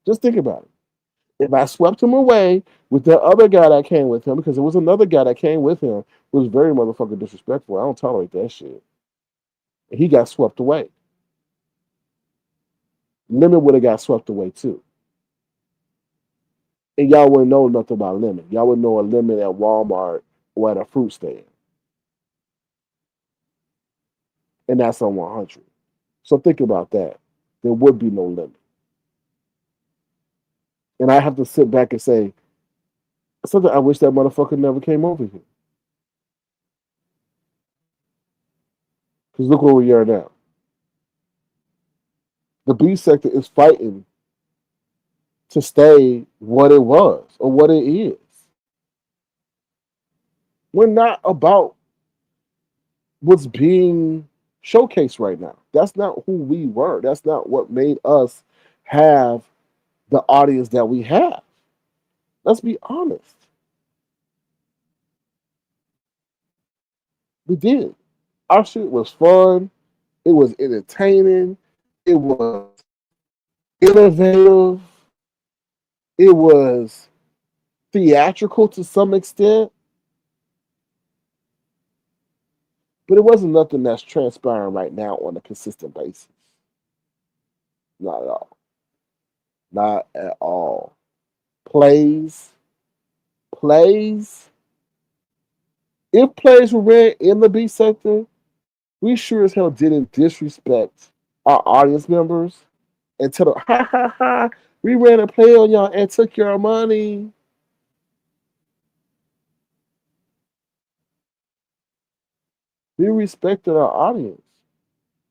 Speaker 2: Just think about it. If I swept him away with the other guy that came with him, because there was another guy that came with him who was very motherfucking disrespectful. I don't tolerate that shit. And he got swept away. Lemon would have got swept away too. And y'all wouldn't know nothing about Lemon. Y'all would know a Lemon at Walmart or at a fruit stand. And that's on 100. So think about that. There would be no Lemon. And I have to sit back and say, something I wish that motherfucker never came over here. Because look where we are now. The B sector is fighting to stay what it was or what it is. We're not about what's being showcased right now. That's not who we were. That's not what made us have the audience that we have. Let's be honest. We did. Our shit was fun. It was entertaining. It was innovative. It was theatrical to some extent. But it wasn't nothing that's transpiring right now on a consistent basis. Not at all. Not at all. Plays. If plays were ran in the B sector, we sure as hell didn't disrespect our audience members and tell them, ha ha ha, we ran a play on y'all and took your money. We respected our audience.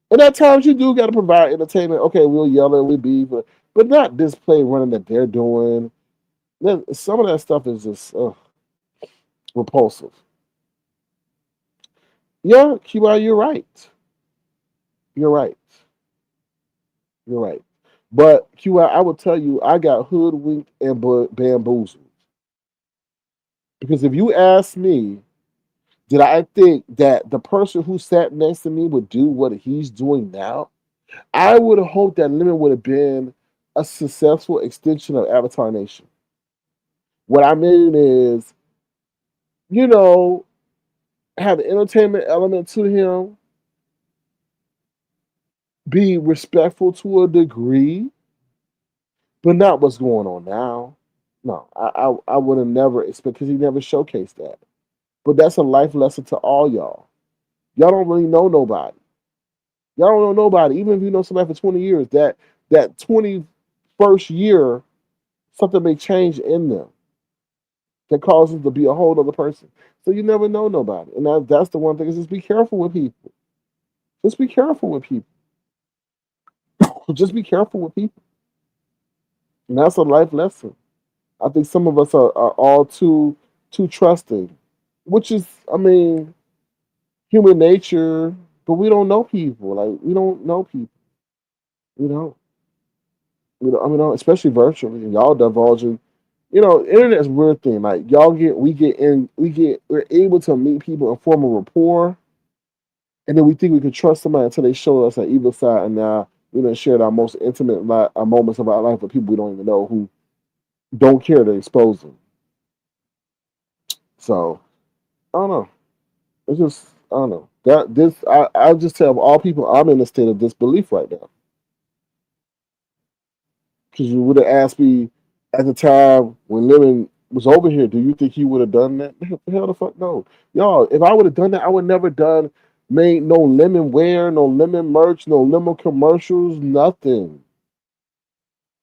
Speaker 2: And at times you do got to provide entertainment. Okay, we'll yell and we beef, but not this play running that they're doing. Some of that stuff is just repulsive. Yeah, QI, you're right. You're right. You're right. But QI, I will tell you, I got hoodwinked and bamboozled. Because if you ask me, did I think that the person who sat next to me would do what he's doing now? I would have hoped that Lemon would have been a successful extension of Avatar Nation. What I mean is, you know, have an entertainment element to him, be respectful to a degree, but not what's going on now. No, I would have never expected, because he never showcased that. But that's a life lesson to all y'all. Y'all don't really know nobody. Y'all don't know nobody. Even if you know somebody for 20 years, that 21st year, something may change in them that causes them to be a whole other person. So you never know nobody. And that's the one thing, is just be careful with people. Just be careful with people. Just be careful with people. And that's a life lesson. I think some of us are all too trusting, which is, I mean, human nature, but we don't know people. Like, we don't know people. We don't. I mean, especially virtually. Y'all divulging. Internet's a weird thing. Like, we're able to meet people and form a rapport, and then we think we can trust somebody until they show us an evil side, and now we done shared our most intimate moments of our life with people we don't even know, who don't care to expose them. So, I don't know. It's just, I don't know. I'll just tell all people, I'm in a state of disbelief right now. Because you would have asked me at the time when Lemon was over here, do you think he would have done that? Hell the fuck no. Y'all, if I would have done that, I would never made no Lemon wear, no Lemon merch, no Lemon commercials, nothing.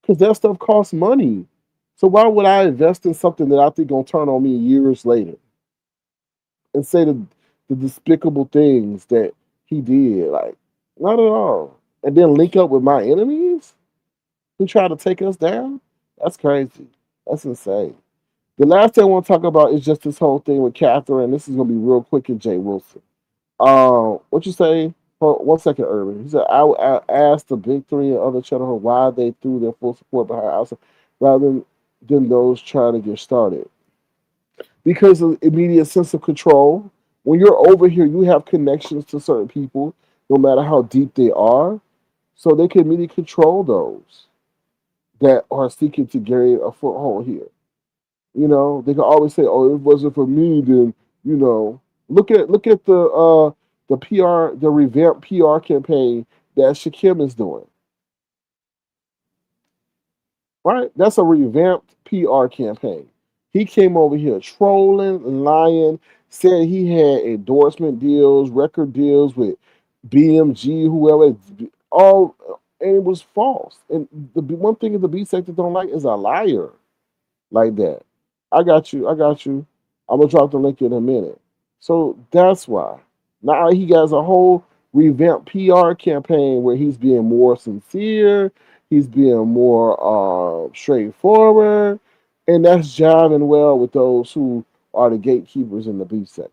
Speaker 2: Because that stuff costs money. So why would I invest in something that I think gonna turn on me years later? And say the despicable things that he did. Like, not at all. And then link up with my enemies who try to take us down? That's crazy. That's insane. The last thing I want to talk about is just this whole thing with Catherine. This is gonna be real quick and Jay Wilson. What you say? Hold, 1 second, Urban. He said, I asked the big three and other channel why they threw their full support behind outside rather than those trying to get started. Because of immediate sense of control. When you're over here, you have connections to certain people, no matter how deep they are. So they can immediately control those that are seeking to gain a foothold here. You know, they can always say, "Oh, if it wasn't for me, then you know." Look at the PR, the revamped PR campaign that Shakim is doing. Right, that's a revamped PR campaign. He came over here trolling, lying, said he had endorsement deals, record deals with BMG, whoever, all, and it was false. And the one thing the B sector don't like is a liar like that. I got you. I got you. I'm gonna drop the link in a minute. So that's why. Now he has a whole revamped PR campaign where he's being more sincere, he's being more straightforward, and that's jiving well with those who are the gatekeepers in the B sector.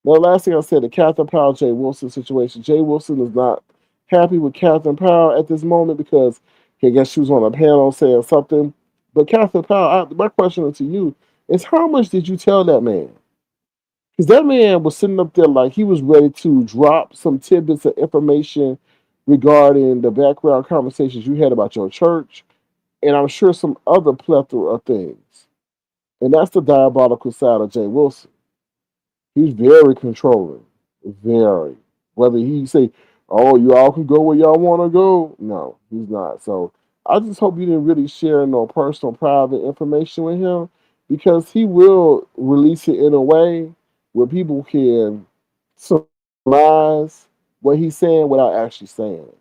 Speaker 2: Now, the last thing I said, the Catherine Powell, Jay Wilson situation. Jay Wilson is not happy with Catherine Powell at this moment because I guess she was on a panel saying something. But Catherine Powell, my question to you is how much did you tell that man? Because that man was sitting up there like he was ready to drop some tidbits of information regarding the background conversations you had about your church, and I'm sure some other plethora of things. And that's the diabolical side of Jay Wilson. He's very controlling, very. Whether he say, "Oh, you all can go where y'all want to go," no, he's not. So I just hope you didn't really share no personal, private information with him, because he will release it in a way where people can surmise what he's saying without actually saying it.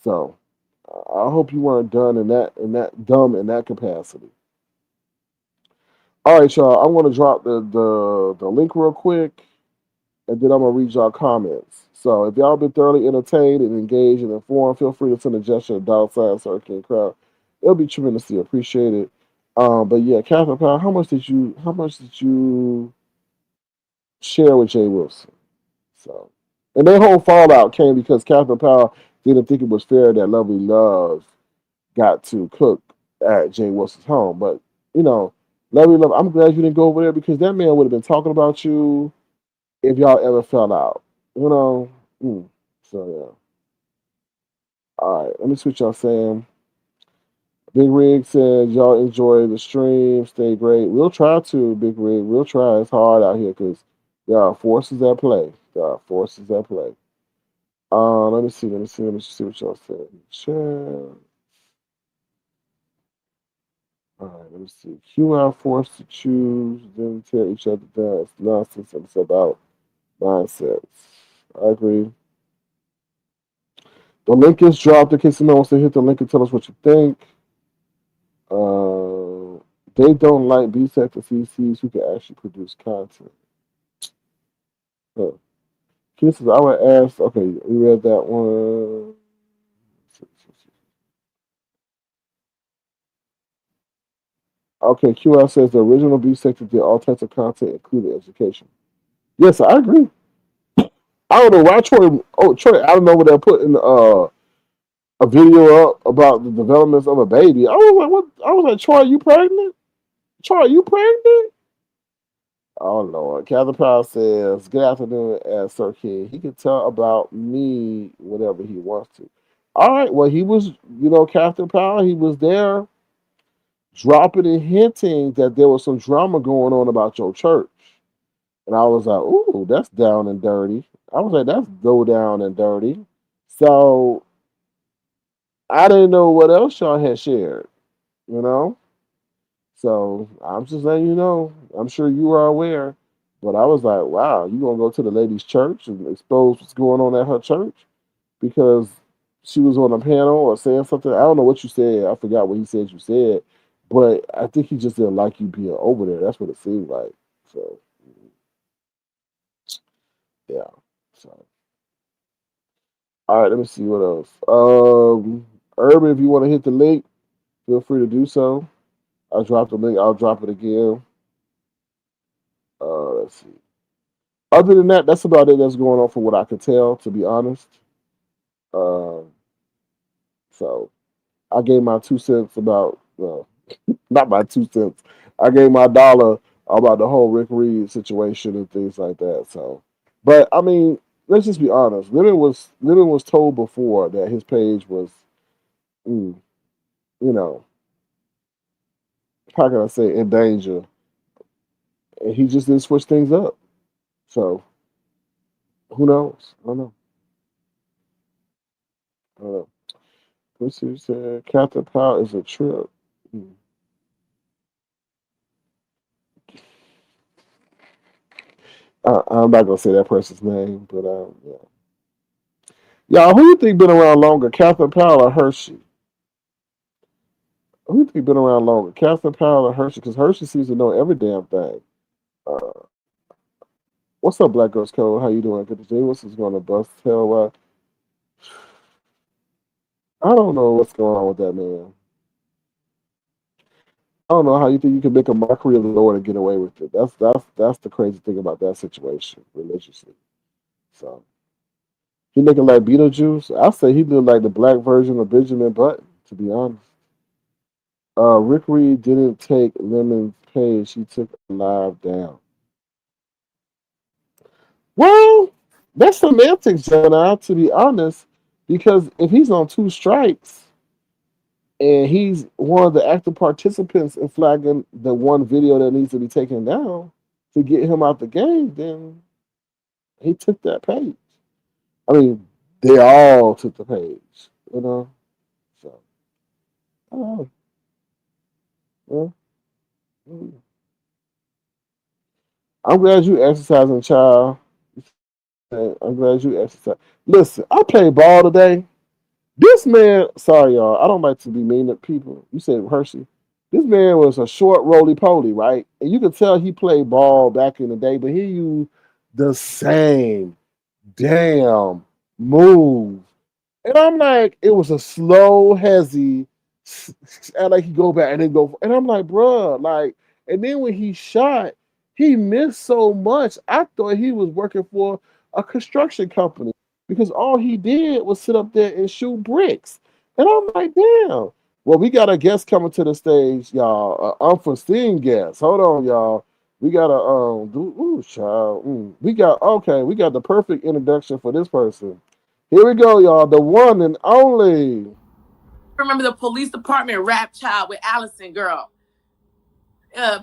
Speaker 2: So I hope you weren't done in that dumb in that capacity. All right, y'all. I'm gonna drop the link real quick, and then I'm gonna read y'all comments. So if y'all been thoroughly entertained and engaged and informed, feel free to send a gesture of dollar sign King Crowd. It'll be tremendously appreciated. But yeah, Catherine Powell, how much did you share with Jay Wilson? So, and their whole fallout came because Catherine Powell didn't think it was fair that Lovely Love got to cook at Jay Wilson's home. But you know, Lovely Love, I'm glad you didn't go over there because that man would have been talking about you if y'all ever fell out. You know? So yeah. All right, let me switch y'all Sam. Big Rig said y'all enjoy the stream, stay great. We'll try to, Big Rig. We'll try. It's hard out here because there are forces at play. There are forces at play. Let me see what y'all said. Sure. All right, let me see. QI forced to choose, then tear each other down. It's nonsense and it's about mindsets. I agree. The link is dropped in case anyone wants to hit the link and tell us what you think. They don't like B-Sector CCs who can actually produce content. Huh. Kisses, I would ask, okay, we read that one. Okay, QL says the original B-Sector did all types of content, including education. Yes, I agree. I don't know why Troy, I don't know what they're putting a video up about the developments of a baby. I was like, what? I was like, Troy, you pregnant? Troy, you pregnant? Oh Lord. Catherine Powell says, good afternoon, Sir King. He can tell about me whatever he wants to. All right, well, he was, Captain Powell, he was there dropping and hinting that there was some drama going on about your church. And I was like, ooh, that's down and dirty. I was like, that's go down and dirty. So I didn't know what else y'all had shared, you know? So I'm just letting you know. I'm sure you are aware. But I was like, wow, you gonna go to the lady's church and expose what's going on at her church? Because she was on a panel or saying something. I don't know what you said. I forgot what he said you said. But I think he just didn't like you being over there. That's what it seemed like. So Yeah. So, all right, let me see what else. Urban, if you want to hit the link, feel free to do so. I dropped the link. I'll drop it again. Let's see. Other than that, that's about it. That's going on for what I could tell, to be honest. Um, so I gave my 2 cents about, well, not my 2 cents. I gave my dollar about the whole Rick Reed situation and things like that. So, but I mean, let's just be honest. Lemon was told before that his page was, mm, you know, how can I say, in danger, and he just didn't switch things up. So who knows? I don't know. I don't know. Pussy said Captain Powell is a trip. Mm. I'm not gonna say that person's name, but yeah. Y'all, who you think been around longer, Catherine Powell or Hershey? Who you think been around longer, Catherine Powell or Hershey? Because Hershey seems to know every damn thing. Uh, what's up, Black Girls Code? How you doing? Good to see you. What's going to bust? Tell I don't know what's going on with that man. I don't know how you think you can make a mockery of the Lord and get away with it. That's the crazy thing about that situation religiously. So he looking like Beetlejuice. I say he looked like the black version of Benjamin Button. To be honest, Rick Reed didn't take Lemon's page. He took live down. Well, that's semantics, Gemini. To be honest, because if he's on 2 strikes and he's one of the active participants in flagging the one video that needs to be taken down to get him out the game, then he took that page. I mean, they all took the page, you know. So, oh, well, mm. I'm glad you exercising, child. I'm glad you exercise. Listen, I played ball today. This man, sorry y'all, I don't like to be mean to people. You said Hershey. This man was a short roly poly, right? And you could tell he played ball back in the day, but he used the same damn move. And I'm like, it was a slow, hezzy, and like he go back and then go, and I'm like, bruh, like, and then when he shot, he missed so much. I thought he was working for a construction company because all he did was sit up there and shoot bricks. And I'm like, damn. Well, we got a guest coming to the stage, y'all. An unforeseen guest. Hold on, y'all. We got a do ooh, child. We got the perfect introduction for this person. Here we go, y'all. The one and only.
Speaker 5: Remember the police department rap child with Allison, girl.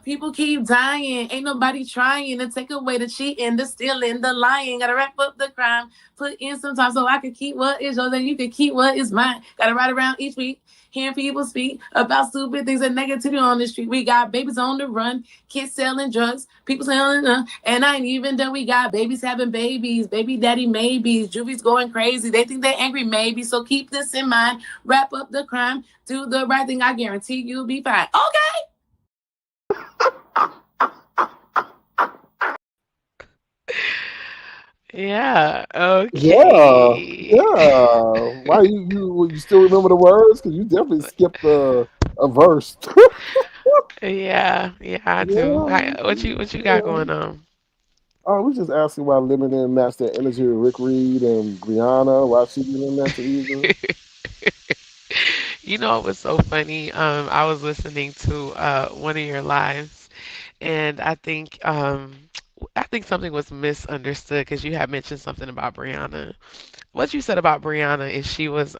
Speaker 5: People keep dying. Ain't nobody trying to take away the cheating, the stealing, the lying. Gotta wrap up the crime. Put in some time so I can keep what is yours and you can keep what is mine. Gotta ride around each week, hearing people speak about stupid things and negativity on the street. We got babies on the run, kids selling drugs, people selling, and I ain't even done. We got babies having babies, baby daddy maybes, juvies going crazy. They think they're angry, maybe. So keep this in mind. Wrap up the crime, do the right thing. I guarantee you'll be fine. Okay.
Speaker 6: Yeah,
Speaker 2: Yeah,
Speaker 6: okay.
Speaker 2: yeah. Why you still remember the words? Because you definitely skipped a verse.
Speaker 6: Yeah, yeah, I do.
Speaker 2: Yeah,
Speaker 6: What you got
Speaker 2: yeah.
Speaker 6: going on?
Speaker 2: Oh, we just asking why Lemon didn't match that energy with Rick Reed and Brianna. Why she didn't match it either?
Speaker 6: You know it was so funny. I was listening to one of your lives, and I think something was misunderstood because you had mentioned something about Brianna. What you said about Brianna is she was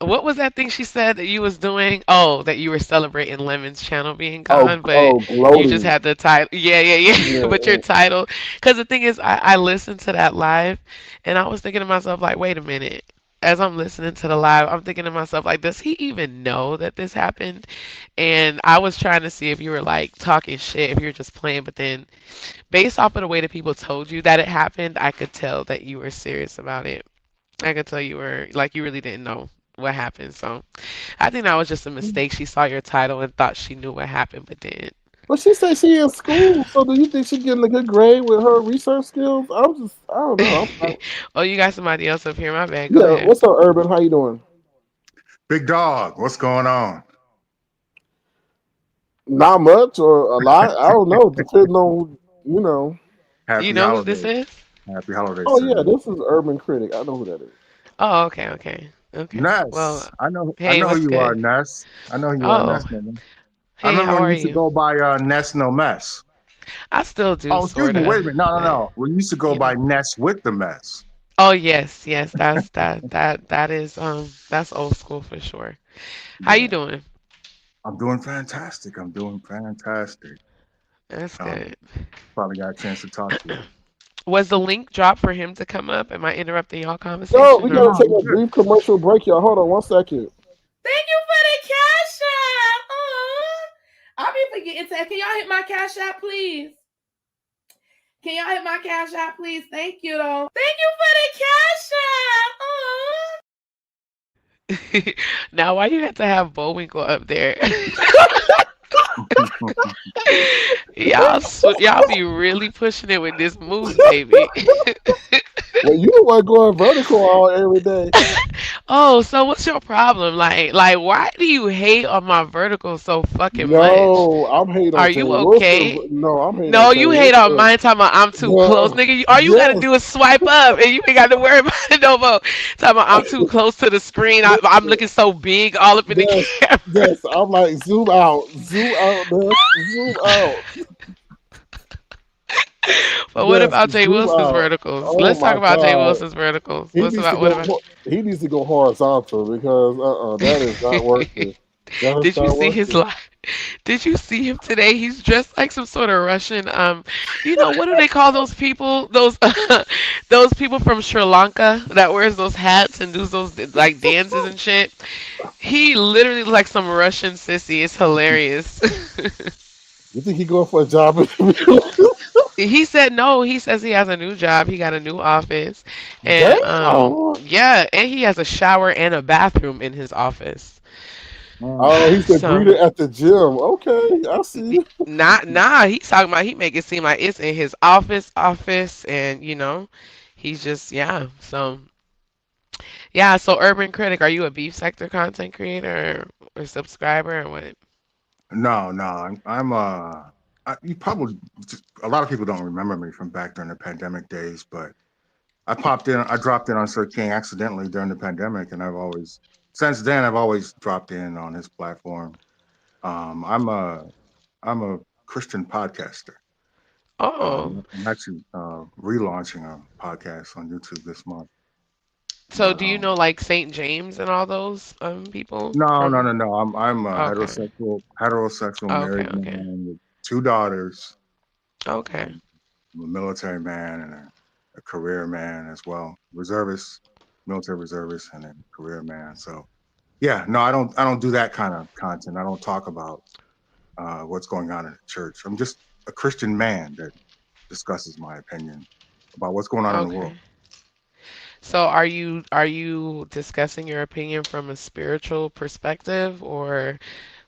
Speaker 6: what was that thing she said that you was doing? Oh, that you were celebrating Lemon's channel being gone, but you just
Speaker 2: Gloating.
Speaker 6: had the title. Yeah, yeah, yeah. But your
Speaker 2: Yeah,
Speaker 6: title, because the thing is, I listened to that live, and I was thinking to myself, like, wait a minute. As I'm listening to the live, I'm thinking to myself, like, does he even know that this happened? And I was trying to see if you were like talking shit, if you were just playing, but then based off of the way that people told you that it happened, I could tell that you were serious about it. I could tell you were like you really didn't know what happened. So I think that was just a
Speaker 2: yeah.
Speaker 6: mistake. She saw your title and thought she knew what happened, but didn't.
Speaker 2: But she said she in school, so do you think she getting a good grade with her research skills? I don't know.
Speaker 6: Oh, you got somebody else up here. My bad. Go
Speaker 2: Yeah,
Speaker 6: ahead.
Speaker 2: what's up, Urban? How you doing?
Speaker 7: Big dog, what's going on?
Speaker 2: Not much or a lot. I don't know. Depending on you know.
Speaker 6: You
Speaker 7: Happy
Speaker 6: know who this
Speaker 7: holidays.
Speaker 6: is?
Speaker 7: Happy holidays
Speaker 2: Oh
Speaker 7: to
Speaker 2: yeah,
Speaker 7: you.
Speaker 2: this is Urban Critic. I know who that is.
Speaker 6: Oh, okay, okay, okay.
Speaker 7: Ness.
Speaker 6: Well,
Speaker 7: I
Speaker 6: hey,
Speaker 7: know who
Speaker 6: what's
Speaker 7: you are,
Speaker 6: good?
Speaker 7: Ness. I know who you are, Ness.
Speaker 6: Oh,
Speaker 7: Man. I
Speaker 6: hey,
Speaker 7: remember
Speaker 6: how
Speaker 7: when you
Speaker 6: are
Speaker 7: used to
Speaker 6: you?
Speaker 7: go by Ness No Mess.
Speaker 6: I still do,
Speaker 7: Oh, excuse me, wait
Speaker 6: sorta,
Speaker 7: a minute. No, no,
Speaker 6: but
Speaker 7: no. We used to go
Speaker 6: you know.
Speaker 7: by Ness with the mess.
Speaker 6: Oh yes, yes, that is that's old school for sure. How you
Speaker 7: Yeah.
Speaker 6: doing?
Speaker 7: I'm doing fantastic. I'm doing fantastic.
Speaker 6: That's
Speaker 7: Um,
Speaker 6: good.
Speaker 7: Finally got a chance to talk to you.
Speaker 6: Was the link dropped for him to come up? Am I interrupting y'all
Speaker 2: No, we
Speaker 6: conversation
Speaker 2: gotta
Speaker 6: or?
Speaker 7: No,
Speaker 2: take
Speaker 7: you're
Speaker 2: a
Speaker 7: good.
Speaker 2: brief commercial break, y'all. Hold on 1 second.
Speaker 5: Thank you for the cash app. I'll be forgetting to. Can y'all hit my cash app, please? Can y'all hit my cash app, please? Thank you, though. Thank you for the cash app.
Speaker 6: Now, why you have to have Bullwinkle up there? Y'all be really pushing it with this moose, baby.
Speaker 2: Well, you the one going vertical all every day.
Speaker 6: Oh, so what's your problem? Why do you hate on my vertical so fucking much?
Speaker 2: No, I'm hating
Speaker 6: Are
Speaker 2: on Jay
Speaker 6: you
Speaker 2: Wilson.
Speaker 6: okay?
Speaker 2: No, I'm hating on
Speaker 6: No,
Speaker 2: Jay
Speaker 6: you hate on
Speaker 2: Wilson.
Speaker 6: mine talking about I'm too close,
Speaker 2: No,
Speaker 6: nigga. All you gotta
Speaker 2: yes,
Speaker 6: do is swipe up and you ain't got to worry about it no more. Talking about I'm too close to the screen. I'm
Speaker 2: listen,
Speaker 6: looking so big all up in the
Speaker 2: yes,
Speaker 6: camera.
Speaker 2: yes. I'm like zoom out, zoom out,
Speaker 6: But what
Speaker 2: yes,
Speaker 6: about Jay
Speaker 2: zoom
Speaker 6: Wilson's
Speaker 2: out.
Speaker 6: verticals?
Speaker 2: Oh
Speaker 6: Let's talk
Speaker 2: my
Speaker 6: about Jay
Speaker 2: God,
Speaker 6: Wilson's verticals.
Speaker 2: he needs to
Speaker 6: What
Speaker 2: go.
Speaker 6: about?
Speaker 2: He needs to go horizontal because that is not working. That is
Speaker 6: Did you
Speaker 2: not
Speaker 6: see his
Speaker 2: working.
Speaker 6: live? Did you see him today? He's dressed like some sort of Russian. What do they call those people? Those those people from Sri Lanka that wears those hats and does those like dances and shit. He literally looks like some Russian sissy. It's hilarious.
Speaker 2: You think he going for a job interview?
Speaker 6: He said no. He says he has a new job. He got a new office, and
Speaker 2: Damn.
Speaker 6: yeah, and he has a shower and a bathroom in his office.
Speaker 2: Oh, he's the
Speaker 6: So
Speaker 2: greeter at the gym. Okay, I see.
Speaker 6: not nah. He's talking about he make it seem like it's in his office, and he's just yeah. So yeah. So Urban Critic, are you a beef sector content creator or subscriber or what?
Speaker 7: No, no, you probably a lot of people don't remember me from back during the pandemic days, but I dropped in on Sir King accidentally during the pandemic, and since then, I've always dropped in on his platform. Um, I'm a, I'm a Christian podcaster.
Speaker 6: Oh,
Speaker 7: I'm actually relaunching a podcast on YouTube this month.
Speaker 6: so
Speaker 7: But
Speaker 6: do you know like Saint James and all those people
Speaker 7: no, no,
Speaker 6: from?
Speaker 7: no, no. I'm a
Speaker 6: Okay,
Speaker 7: heterosexual
Speaker 6: okay,
Speaker 7: married
Speaker 6: okay,
Speaker 7: man with two daughters.
Speaker 6: okay.
Speaker 7: Um, I'm a military man and a career man as well. Reservist, military reservist, and a career man. So yeah, no, I don't do that kind of content. I don't talk about what's going on in the church. I'm just a Christian man that discusses my opinion about what's going on in the world.
Speaker 6: Okay. So are you discussing your opinion from a spiritual perspective or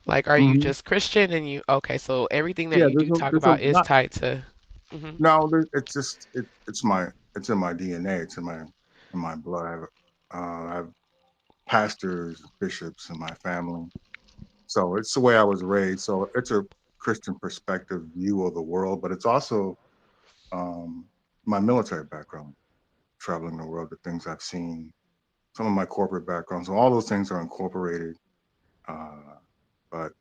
Speaker 6: like are you
Speaker 7: Hmm.
Speaker 6: just Christian and you okay, so everything that
Speaker 7: Yeah,
Speaker 6: you do talk
Speaker 7: there's a
Speaker 6: about is
Speaker 7: not
Speaker 6: tied to hmm
Speaker 7: no, it's just it's in my DNA. It's in my blood. I have pastors, bishops in my family, so it's the way I was raised. So it's a Christian perspective view of the world, but it's also um, my military background, traveling the world, the things I've seen, some of my corporate background. So all those things are incorporated. Uh, but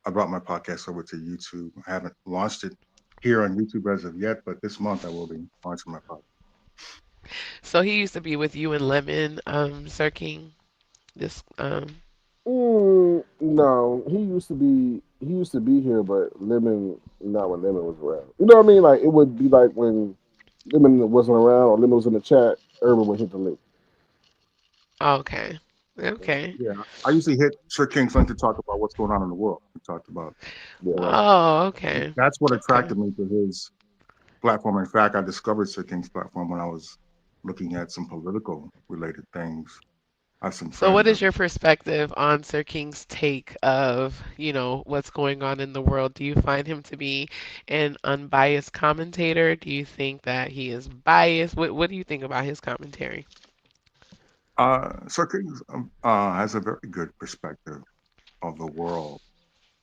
Speaker 7: I brought my podcast over to YouTube. I haven't launched it here on YouTube as of yet, but this month I will be launching my podcast.
Speaker 6: So he used to be with you and Lemon, Sir King. This
Speaker 2: No, he used to be here, but Lemon not when Lemon was around. You know what I mean? Like it would be like when Lemon wasn't around or Lemon was in the chat, Urban would hit the link.
Speaker 6: okay. Okay.
Speaker 7: Yeah, I usually hit Sir King Flint to talk about what's going on in the world. We talked about
Speaker 2: Yeah, right.
Speaker 6: Oh, okay.
Speaker 7: that's what
Speaker 6: Okay.
Speaker 7: attracted me to his platform. In fact, I discovered Sir King's platform when I was looking at some political related things. I have some
Speaker 6: So, what
Speaker 7: friends
Speaker 6: is
Speaker 7: that.
Speaker 6: your perspective on Sir King's take of, what's going on in the world? Do you find him to be an unbiased commentator? Do you think that he is biased? What do you think about his commentary?
Speaker 7: Socrates has a very good perspective of the world.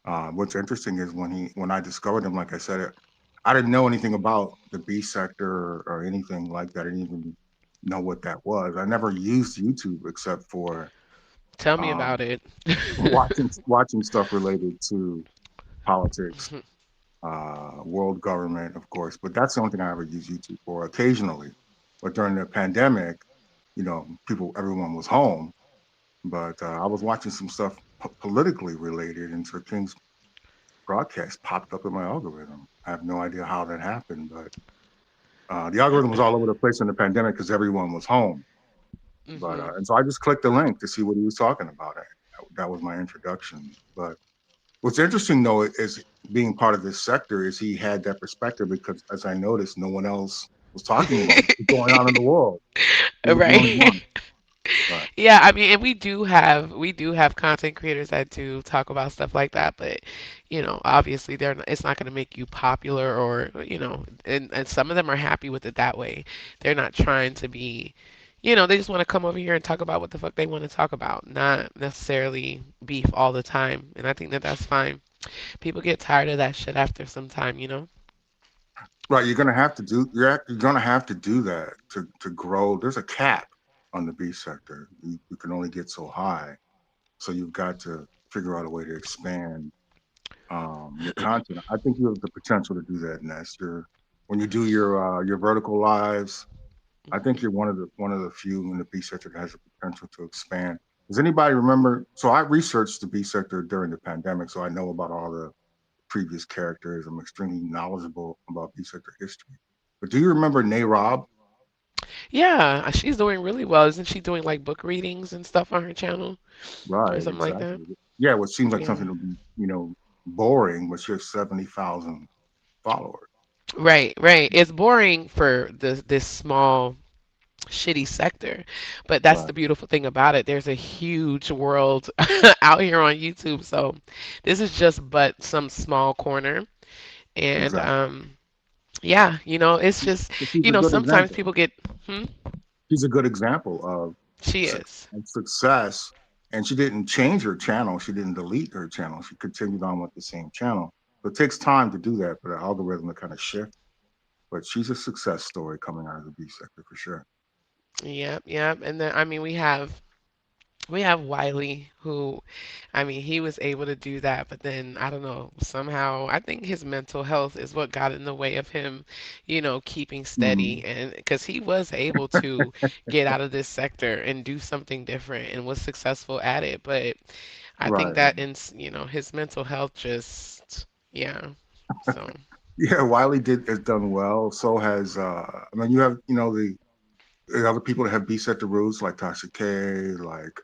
Speaker 7: What's interesting is when I discovered him, like I said, I didn't know anything about the B sector or anything like that. I didn't even know what that was. I never used YouTube except for
Speaker 6: Tell me
Speaker 7: um,
Speaker 6: about it.
Speaker 7: watching stuff related to politics,
Speaker 6: Mhm.
Speaker 7: world government, of course. But that's the only thing I ever use YouTube for. Occasionally, but during the pandemic, everyone was home. But I was watching some stuff politically related, and Sir King's broadcast popped up in my algorithm. I have no idea how that happened, but the algorithm was all over the place in the pandemic because everyone was home. But
Speaker 6: Mhm.
Speaker 7: and so I just clicked the link to see what he was talking about. That was my introduction. But what's interesting though is being part of this sector is he had that perspective because, as I noticed, no one else was talking about what's going on in the world. He was the only
Speaker 6: Right.
Speaker 7: one. Right.
Speaker 6: Yeah, I mean, and we do have content creators that do talk about stuff like that, but obviously it's not going to make you popular or, and some of them are happy with it that way. They're not trying to be, they just want to come over here and talk about what the fuck they want to talk about, not necessarily beef all the time. And I think that that's fine. People get tired of that shit after some time.
Speaker 7: Right. You're gonna have to do that to grow. There's a cap on the B sector. You can only get so high. So you've got to figure out a way to expand your content. I think you have the potential to do that, Ness. When you do your vertical lives, I think you're one of the few in the B sector that has the potential to expand. Does anybody remember? So I researched the B sector during the pandemic, so I know about all the previous characters. I'm extremely knowledgeable about B sector history. But do you remember Rob?
Speaker 6: Yeah, she's doing really well. Isn't she doing like book readings and stuff on her channel or
Speaker 7: Right,
Speaker 6: something like that?
Speaker 7: exactly. Yeah, which seems like
Speaker 6: Yeah.
Speaker 7: something that would be, boring, but she has 70,000 followers.
Speaker 6: Right, right. It's boring for this small shitty sector, but that's
Speaker 7: Right,
Speaker 6: the beautiful thing about it. There's a huge world out here on YouTube, so this is just but some small corner. And
Speaker 7: exactly.
Speaker 6: yeah, it's just,
Speaker 7: But she's a good
Speaker 6: sometimes
Speaker 7: example.
Speaker 6: people get, hmm,
Speaker 7: She's a good example
Speaker 6: she
Speaker 7: su-
Speaker 6: is.
Speaker 7: of success, and she didn't change her channel. She didn't delete her channel. She continued on with the same channel. So it takes time to do that for the algorithm to kind of shift. But she's a success story coming out of the B sector for sure.
Speaker 6: Yep, yep. And then I mean we have Wiley who, I mean, he was able to do that, but then I don't know, somehow I think his mental health is what got in the way of him, keeping
Speaker 7: Mhm.
Speaker 6: steady, and because he was able to get out of this sector and do something different and was successful at it, but I think
Speaker 7: Right.
Speaker 6: that his mental health just, yeah. So,
Speaker 7: Yeah, Wiley did has done well. So has I mean you have the other people that have B set the roots like Tasha K, like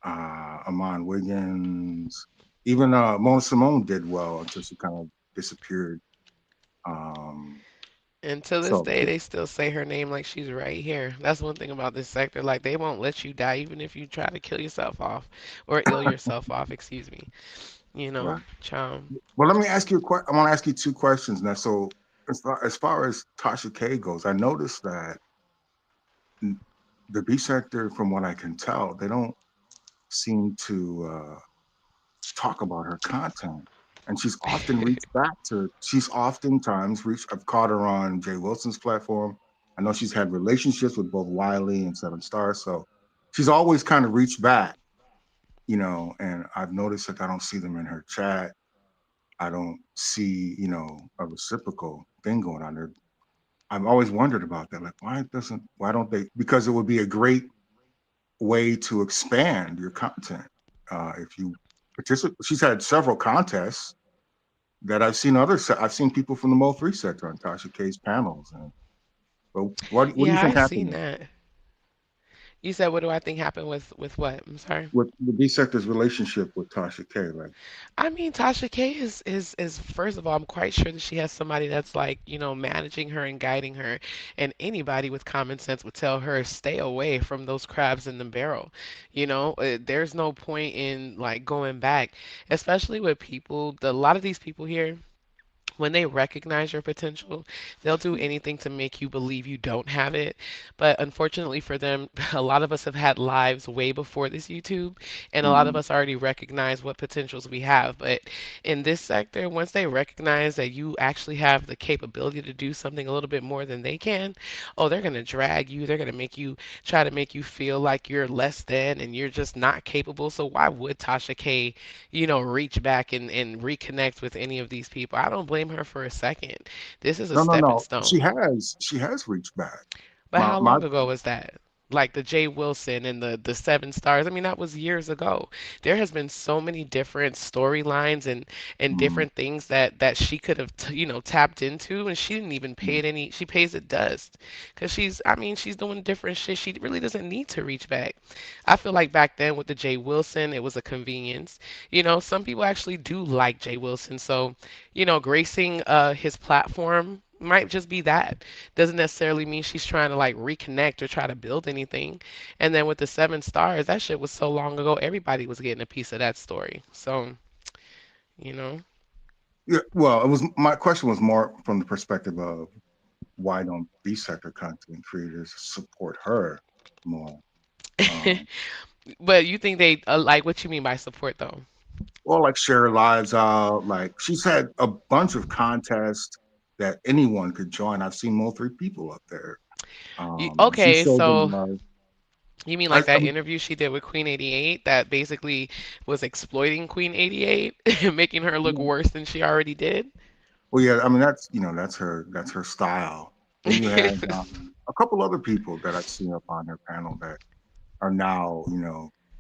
Speaker 7: Amon Wiggins, even Mona Simone did well until she kind of disappeared. Um,
Speaker 6: and to this
Speaker 7: so
Speaker 6: day, they still say her name like she's right here. That's one thing about this sector. Like, they won't let you die even if you try to kill yourself off or ill yourself off, excuse me.
Speaker 7: right.
Speaker 6: Child.
Speaker 7: Well, let me ask you I want to ask you two questions now. So as far as Tasha K goes, I noticed that the B sector, from what I can tell, they don't seem to talk about her content. And she's oftentimes reached, I've caught her on Jay Wilson's platform. I know she's had relationships with both Wiley and Seven Stars. So she's always kind of reached back, and I've noticed that I don't see them in her chat. I don't see, a reciprocal thing going on there. I've always wondered about that. Like, why don't they? Because it would be a great way to expand your content. If you participate, she's had several contests that I've seen people from the Mo3 sector on Tasha K's panels. But what do you
Speaker 6: Yeah,
Speaker 7: think
Speaker 6: I seen
Speaker 7: happened there?
Speaker 6: that. You said, what do I think happened with what? I'm sorry.
Speaker 7: with the B sector's relationship with Tasha K. Like,
Speaker 6: I mean, Tasha K is first of all, I'm quite sure that she has somebody that's like, managing her and guiding her. And anybody with common sense would tell her stay away from those crabs in the barrel. There's no point in like going back, especially with people. A lot of these people here, when they recognize your potential, they'll do anything to make you believe you don't have it. But unfortunately for them, a lot of us have had lives way before this YouTube, and a lot of
Speaker 7: mhm,
Speaker 6: us already recognize what potentials we have. But in this sector, once they recognize that you actually have the capability to do something a little bit more than they can, oh, they're going to drag you. They're going to try to make you feel like you're less than and you're just not capable. So why would Tasha K reach back and reconnect with any of these people? I don't blame her for a second. This is a
Speaker 7: no, no,
Speaker 6: stepping
Speaker 7: no.
Speaker 6: stone.
Speaker 7: She has reached back.
Speaker 6: But
Speaker 7: My
Speaker 6: how
Speaker 7: my
Speaker 6: long ago was that? Like the Jay Wilson and the Seven Stars. I mean, that was years ago. There has been so many different storylines and
Speaker 7: mm,
Speaker 6: different things that she could have tapped into, and she didn't even pay
Speaker 7: mm,
Speaker 6: it any. She pays it dust because I mean, she's doing different shit. She really doesn't need to reach back. I feel like back then with the Jay Wilson, it was a convenience. Some people actually do like Jay Wilson, so gracing his platform might just be that. Doesn't necessarily mean she's trying to like reconnect or try to build anything. And then with the Seven Stars, that shit was so long ago, everybody was getting a piece of that story. So, you know.
Speaker 7: yeah. Well, it was my question was more from the perspective of why don't B sector content creators support her more? Um,
Speaker 6: But you think they like what you mean by support though?
Speaker 7: or like share her lives out. Like she's had a bunch of contests that anyone could join. I've seen more three people up there. She
Speaker 6: Okay,
Speaker 7: showed them
Speaker 6: so
Speaker 7: love.
Speaker 6: you mean
Speaker 7: I,
Speaker 6: like that
Speaker 7: I
Speaker 6: interview she did with Queen 88 that basically was exploiting Queen 88 and making her look
Speaker 7: yeah.
Speaker 6: worse than she already did?
Speaker 7: Well, yeah. I mean, that's her style. Then you had a couple other people that I've seen up on her panel that are now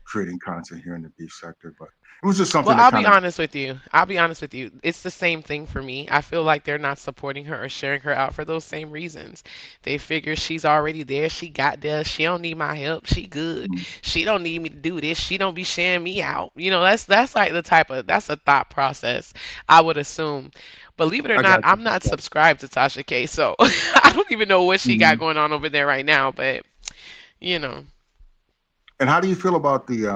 Speaker 7: creating content here in the beef sector. But it was just
Speaker 6: Well,
Speaker 7: something that
Speaker 6: I'll be
Speaker 7: kind of
Speaker 6: honest with you. I'll be honest with you. It's the same thing for me. I feel like they're not supporting her or sharing her out for those same reasons. They figure she's already there. She got there. She don't need my help. She good.
Speaker 7: mm,
Speaker 6: She don't need me to do this. She don't be sharing me out. That's like that's a thought process I would assume. Believe it or
Speaker 7: I
Speaker 6: not,
Speaker 7: got
Speaker 6: I'm
Speaker 7: you.
Speaker 6: not
Speaker 7: Yeah.
Speaker 6: subscribed to Tasha K, so I don't even know what she got
Speaker 7: Mhm.
Speaker 6: going on over there right now, but you know.
Speaker 7: And how do you feel about the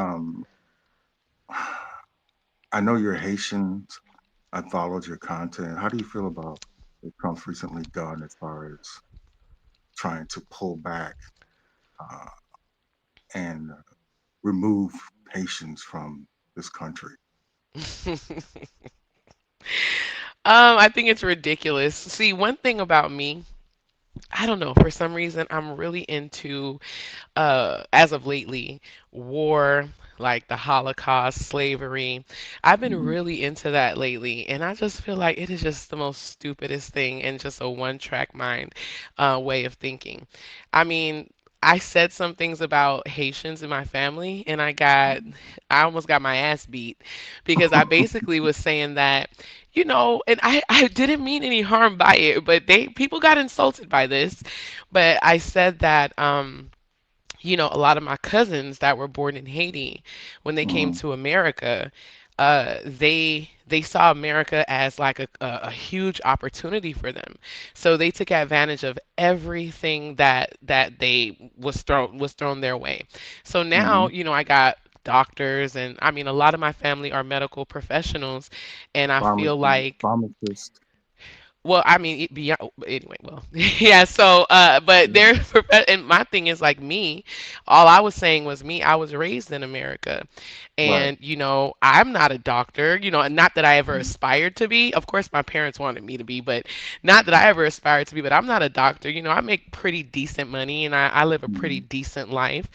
Speaker 7: I know you're Haitian. I followed your content. How do you feel about what Trump's recently done as far as trying to pull back uh, and remove Haitians from this country?
Speaker 6: I think it's ridiculous. See, one thing about me, I don't know, for some reason I'm really into as of lately, war, like the Holocaust, slavery. I've been
Speaker 7: Mhm.
Speaker 6: really into that lately, and I just feel like it is just the most stupidest thing and just a one-track mind way of thinking. I mean, I said some things about Haitians in my family, and I almost got my ass beat because I basically was saying that, and I didn't mean any harm by it, but people got insulted by this. But I said that, a lot of my cousins that were born in Haiti, when they came
Speaker 7: Mhm.
Speaker 6: to America, they saw America as like a huge opportunity for them. So they took advantage of everything that they was thrown their way. So now,
Speaker 7: Mhm.
Speaker 6: I got doctors, and I mean a lot of my family are medical professionals, and I feel like,
Speaker 7: Pharmacist.
Speaker 6: well, I mean, beyond anyway. Well, yeah. So, but
Speaker 7: Yeah.
Speaker 6: and my thing is like me. All I was saying was me. I was raised in America,
Speaker 7: Right.
Speaker 6: and I'm not a doctor. And not that I ever
Speaker 7: Mhm.
Speaker 6: aspired to be. Of course, my parents wanted me to be, but not that I ever aspired to be. But I'm not a doctor. I make pretty decent money, and I live a pretty
Speaker 7: Mhm.
Speaker 6: decent life.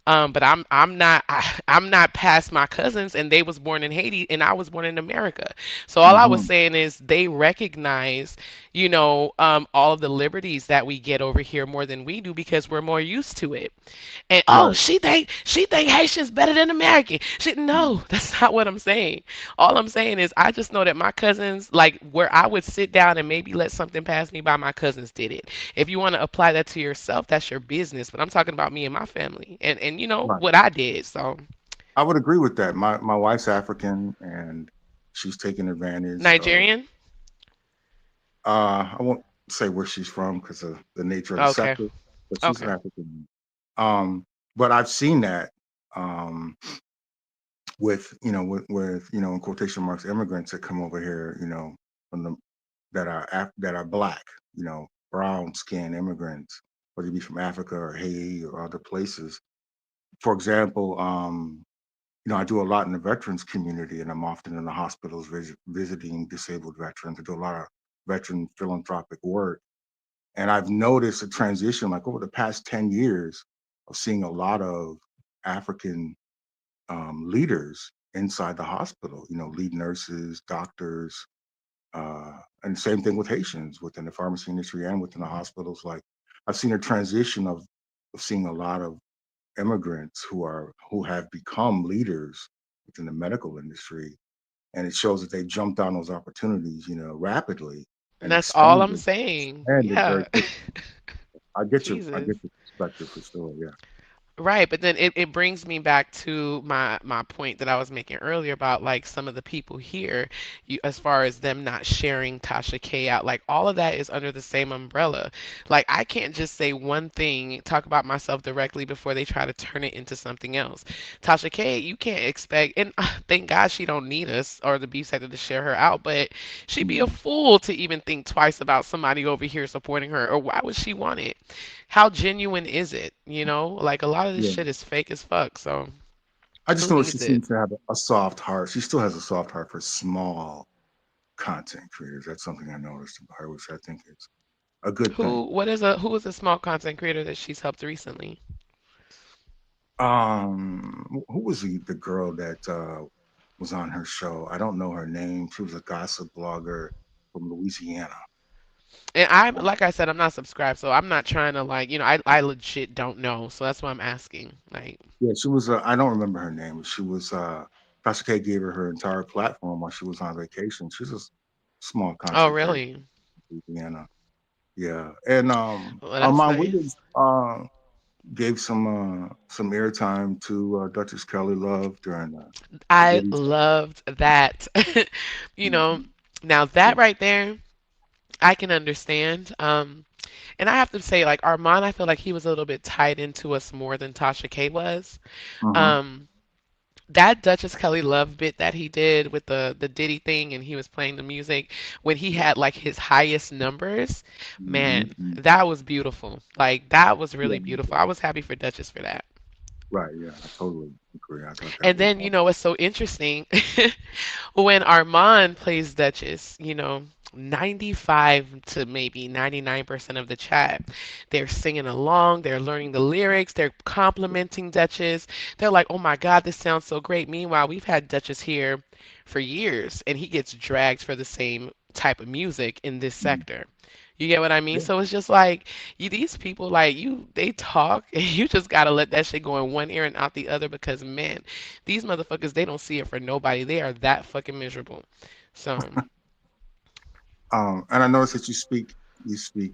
Speaker 6: But I'm not past my cousins, and they was born in Haiti, and I was born in America. So all I was
Speaker 7: Mhm.
Speaker 6: saying is they recognize all of the liberties that we get over here more than we do because we're more used to it. And oh,
Speaker 7: Right.
Speaker 6: she think Haitian's better than American. No, that's not what I'm saying. All I'm saying is I just know that my cousins, like where I would sit down and maybe let something pass me by, my cousins did it. If you want to apply that to yourself, that's your business. But I'm talking about me and my family, and
Speaker 7: Right.
Speaker 6: what I did. So
Speaker 7: I would agree with that. My wife's African, and she's taking advantage of.
Speaker 6: Nigerian.
Speaker 7: I won't say where she's from because of the nature of the
Speaker 6: Okay.
Speaker 7: sector, but she's an
Speaker 6: Okay.
Speaker 7: African. But I've seen that um, with in quotation marks immigrants that come over here, from the that are black, brown skin immigrants, whether it be from Africa or Haiti or other places. For example, I do a lot in the veterans community, and I'm often in the hospitals visiting disabled veterans. I do a lot of veteran philanthropic work. And I've noticed a transition, like over the past 10 years, of seeing a lot of African leaders inside the hospital, lead nurses, doctors, and same thing with Haitians within the pharmacy industry and within the hospitals. Like I've seen a transition of seeing a lot of immigrants who have become leaders within the medical industry, and it shows that they jumped on those opportunities, rapidly
Speaker 6: And
Speaker 7: and
Speaker 6: that's all I'm
Speaker 7: expanded
Speaker 6: saying.
Speaker 7: expanded very
Speaker 6: Yeah.
Speaker 7: quickly. I
Speaker 6: Jesus.
Speaker 7: get your perspective for sure. Yeah.
Speaker 6: Right, but then it brings me back to my point that I was making earlier about like some of the people here, as far as them not sharing Tasha K out, like all of that is under the same umbrella. Like I can't just say one thing, talk about myself directly before they try to turn it into something else. Tasha K, you can't expect, and thank God she don't need us or the B sector to share her out, but she'd be a
Speaker 7: Mhm.
Speaker 6: fool to even think twice about somebody over here supporting her, or why would she want it? How genuine is it? Like a lot of this
Speaker 7: Yeah.
Speaker 6: shit is fake as fuck. So
Speaker 7: I just
Speaker 6: who
Speaker 7: know she
Speaker 6: needs it?
Speaker 7: seems to have a soft heart. She still has a soft heart for small content creators. That's something I noticed about her, which I think is a good thing.
Speaker 6: Who is a small content creator that she's helped recently?
Speaker 7: Who was the girl that was on her show? I don't know her name. She was a gossip blogger from Louisiana.
Speaker 6: And I'm
Speaker 7: Uh,
Speaker 6: like I said, I'm not subscribed, so I'm not trying to like, I legit don't know. So that's why I'm asking. Like,
Speaker 7: yeah, she was. I don't remember her name. She was. Tasha K gave her entire platform while she was on vacation. She's a small
Speaker 6: oh
Speaker 7: content creator
Speaker 6: really?
Speaker 7: from Louisiana. Yeah, and
Speaker 6: Well, that's
Speaker 7: Armand
Speaker 6: nice.
Speaker 7: Williams gave some airtime to Duchess Kelly Love during the
Speaker 6: I
Speaker 7: Diddy.
Speaker 6: loved that. You know,
Speaker 7: Mhm.
Speaker 6: now
Speaker 7: Yeah.
Speaker 6: that right there, I can understand. And I have to say, like Armand, I feel like he was a little bit tied into us more than Tasha K was.
Speaker 7: Mhm.
Speaker 6: Um, that Duchess Kelly Love bit that he did with the Diddy thing and he was playing the music when he had like his highest numbers,
Speaker 7: Mhm.
Speaker 6: man,
Speaker 7: Mhm.
Speaker 6: that was beautiful. Like that was
Speaker 7: Yeah.
Speaker 6: really beautiful. I was happy for Duchess for that.
Speaker 7: Right. Yeah. I totally agree. I thought that
Speaker 6: And
Speaker 7: was.
Speaker 6: then, what's so interesting when Armand plays Duchess, 95 to maybe 99% of the chat, they're singing along, they're learning the lyrics, they're complimenting Duchess. They're like, oh my God, this sounds so great. Meanwhile, we've had Duchess here for years, and he gets dragged for the same type of music in this
Speaker 7: Mhm.
Speaker 6: sector. You get what I mean?
Speaker 7: Yeah.
Speaker 6: So it's just like these people, like they talk, and you just gotta let that shit go in one ear and out the other because man, these motherfuckers, they don't see it for nobody. They are that fucking miserable. So,
Speaker 7: And I noticed that you speak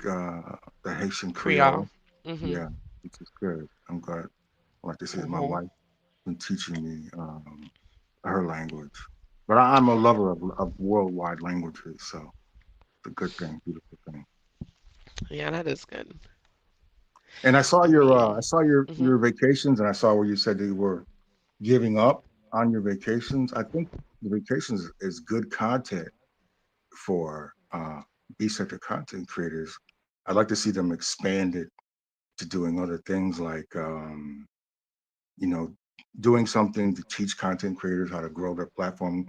Speaker 7: the Haitian
Speaker 6: Creole.
Speaker 7: Creole.
Speaker 6: Hmm.
Speaker 7: Yeah, which is good. I'm glad. Like this is my
Speaker 6: Hmm.
Speaker 7: wife been teaching me her language. But I'm a lover of worldwide languages, so it's a good thing, beautiful thing.
Speaker 6: Yeah, that is good.
Speaker 7: And
Speaker 6: I
Speaker 7: I
Speaker 6: mean,
Speaker 7: saw
Speaker 6: hmm
Speaker 7: your vacations, and I saw where you said that you were giving up on your vacations. I think the vacations is good content for B sector content creators. I'd like to see them expanded to doing other things like you know doing something to teach content creators how to grow their platform.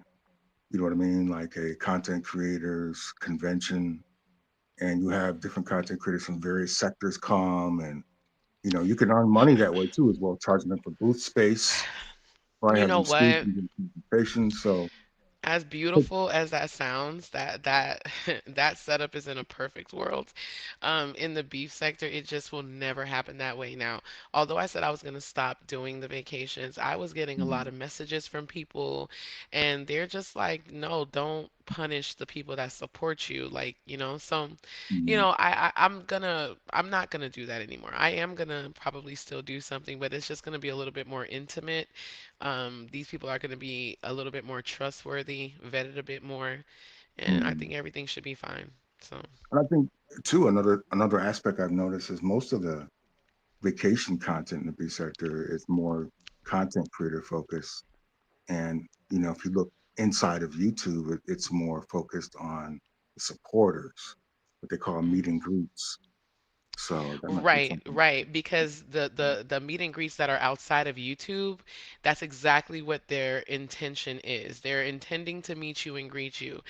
Speaker 7: You know what I mean? Like a content creators convention, and you have different content creators from various sectors come, and you can earn money that way too as well, charging them for booth space. Probably
Speaker 6: you
Speaker 7: have
Speaker 6: know
Speaker 7: them speak
Speaker 6: what?
Speaker 7: and give presentations. So
Speaker 6: As beautiful as that sounds, that that setup is in a perfect world. In the beef sector, it just will never happen that way now. Although I said I was going to stop doing the vacations, I was getting a lot
Speaker 7: Mhm.
Speaker 6: of messages from people, and they're just like, no, don't punish the people that support you. Like, so,
Speaker 7: Mhm.
Speaker 6: I'm not gonna do that anymore. I am gonna probably still do something, but it's just gonna be a little bit more intimate. These people are going to be a little bit more trustworthy, vetted a bit more, and I
Speaker 7: Mhm.
Speaker 6: think everything should be fine. So,
Speaker 7: And I think too another aspect I've noticed is most of the vacation content in the B sector is more content creator focused. And if you look inside of YouTube, it's more focused on the supporters, what they call meet and greets. So that might be
Speaker 6: right,
Speaker 7: something.
Speaker 6: right, because the meet and greets that are outside of YouTube, that's exactly what their intention is. They're intending to meet you and greet you.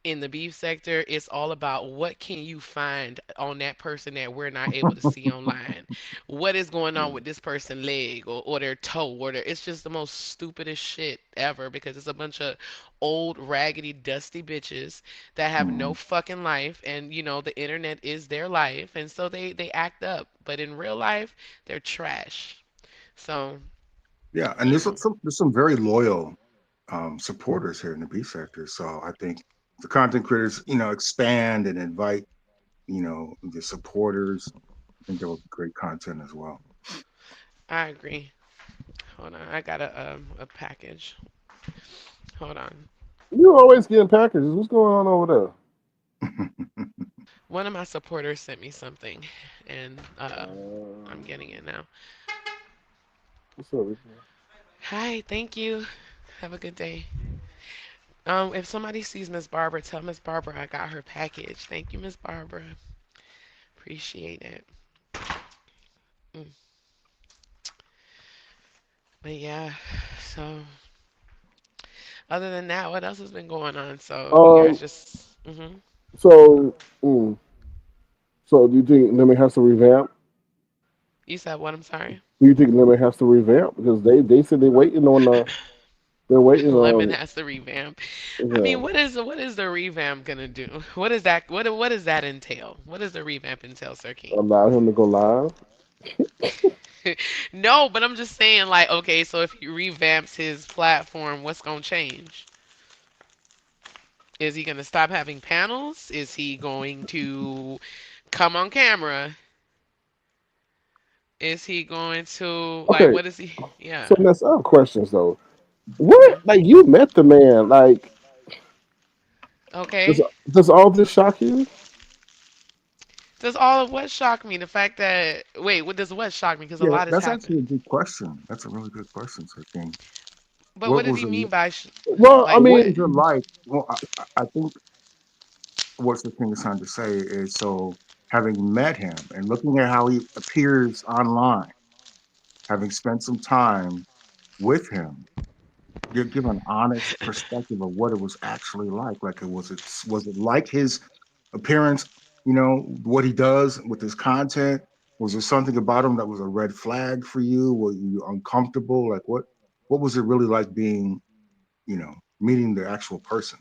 Speaker 6: In the beef sector, it's all about what can you find on that person that we're not able to see online. What is going on
Speaker 7: Yeah.
Speaker 6: with this person's leg or their toe or it's just the most stupidest shit ever because it's a bunch of old, raggedy, dusty bitches that have no
Speaker 7: Mhm.
Speaker 6: fucking life and the internet is their life and so they act up. But in real life, they're trash. So,
Speaker 7: Yeah, and
Speaker 6: you know.
Speaker 7: there's some very loyal supporters here in the B sector. So I think the content creators, expand and invite, the supporters. I think that would be great content as well.
Speaker 6: I agree. Hold on. I got a package. Hold on.
Speaker 2: You always getting packages. What's going on over
Speaker 6: One of my supporters sent me something and
Speaker 2: there?
Speaker 6: I'm getting it now.
Speaker 2: What's up? Richard?
Speaker 6: Hi, thank you. Have a good day. If somebody sees Miss Barbara, tell Miss Barbara I got her package. Thank you, Miss Barbara. Appreciate it. Mm. But yeah, so other than that, what else has been going on? So you guys
Speaker 2: Um.
Speaker 6: just
Speaker 2: So. Mm, so do you think Lemon has to revamp?
Speaker 6: You said what? I'm sorry.
Speaker 2: Do you think Lemon has to revamp because they said they're waiting
Speaker 6: Lemon
Speaker 2: on
Speaker 6: has to revamp. I
Speaker 2: yeah.
Speaker 6: mean, what is the revamp gonna do? What is that? What does that entail? What does the revamp entail, Sir King?
Speaker 2: Allow him to go live.
Speaker 6: No, but I'm just saying, like, okay, so if he revamps his platform, what's gonna change? Is he gonna stop having panels? Is he going to come on camera? Is he going to like
Speaker 2: Okay,
Speaker 6: what is he?
Speaker 2: so
Speaker 6: Yeah.
Speaker 2: let's up questions though. What
Speaker 6: Hmm.
Speaker 2: like you met the man? Like does
Speaker 6: Okay.
Speaker 2: does all this shock you?
Speaker 6: Does all of what shock me? The fact that wait, what does what shock me? Because a
Speaker 7: Yeah,
Speaker 6: lot has
Speaker 7: that's actually a
Speaker 6: happened.
Speaker 7: good question. That's a really good question, Sir King.
Speaker 6: But what
Speaker 7: What
Speaker 6: does
Speaker 7: was
Speaker 6: he
Speaker 7: it?
Speaker 6: mean by
Speaker 2: Well, I
Speaker 6: like
Speaker 7: What
Speaker 6: what?
Speaker 2: mean,
Speaker 7: was it like? Well, I think what Sir King is trying to say is so having met him and looking at how he appears online, having spent some time with him, give an honest perspective of what it was actually like. Like, was it like his appearance? What he does with his content. Was there something about him that was a red flag for you? Were you uncomfortable? Like, what was it really like being, meeting the actual person?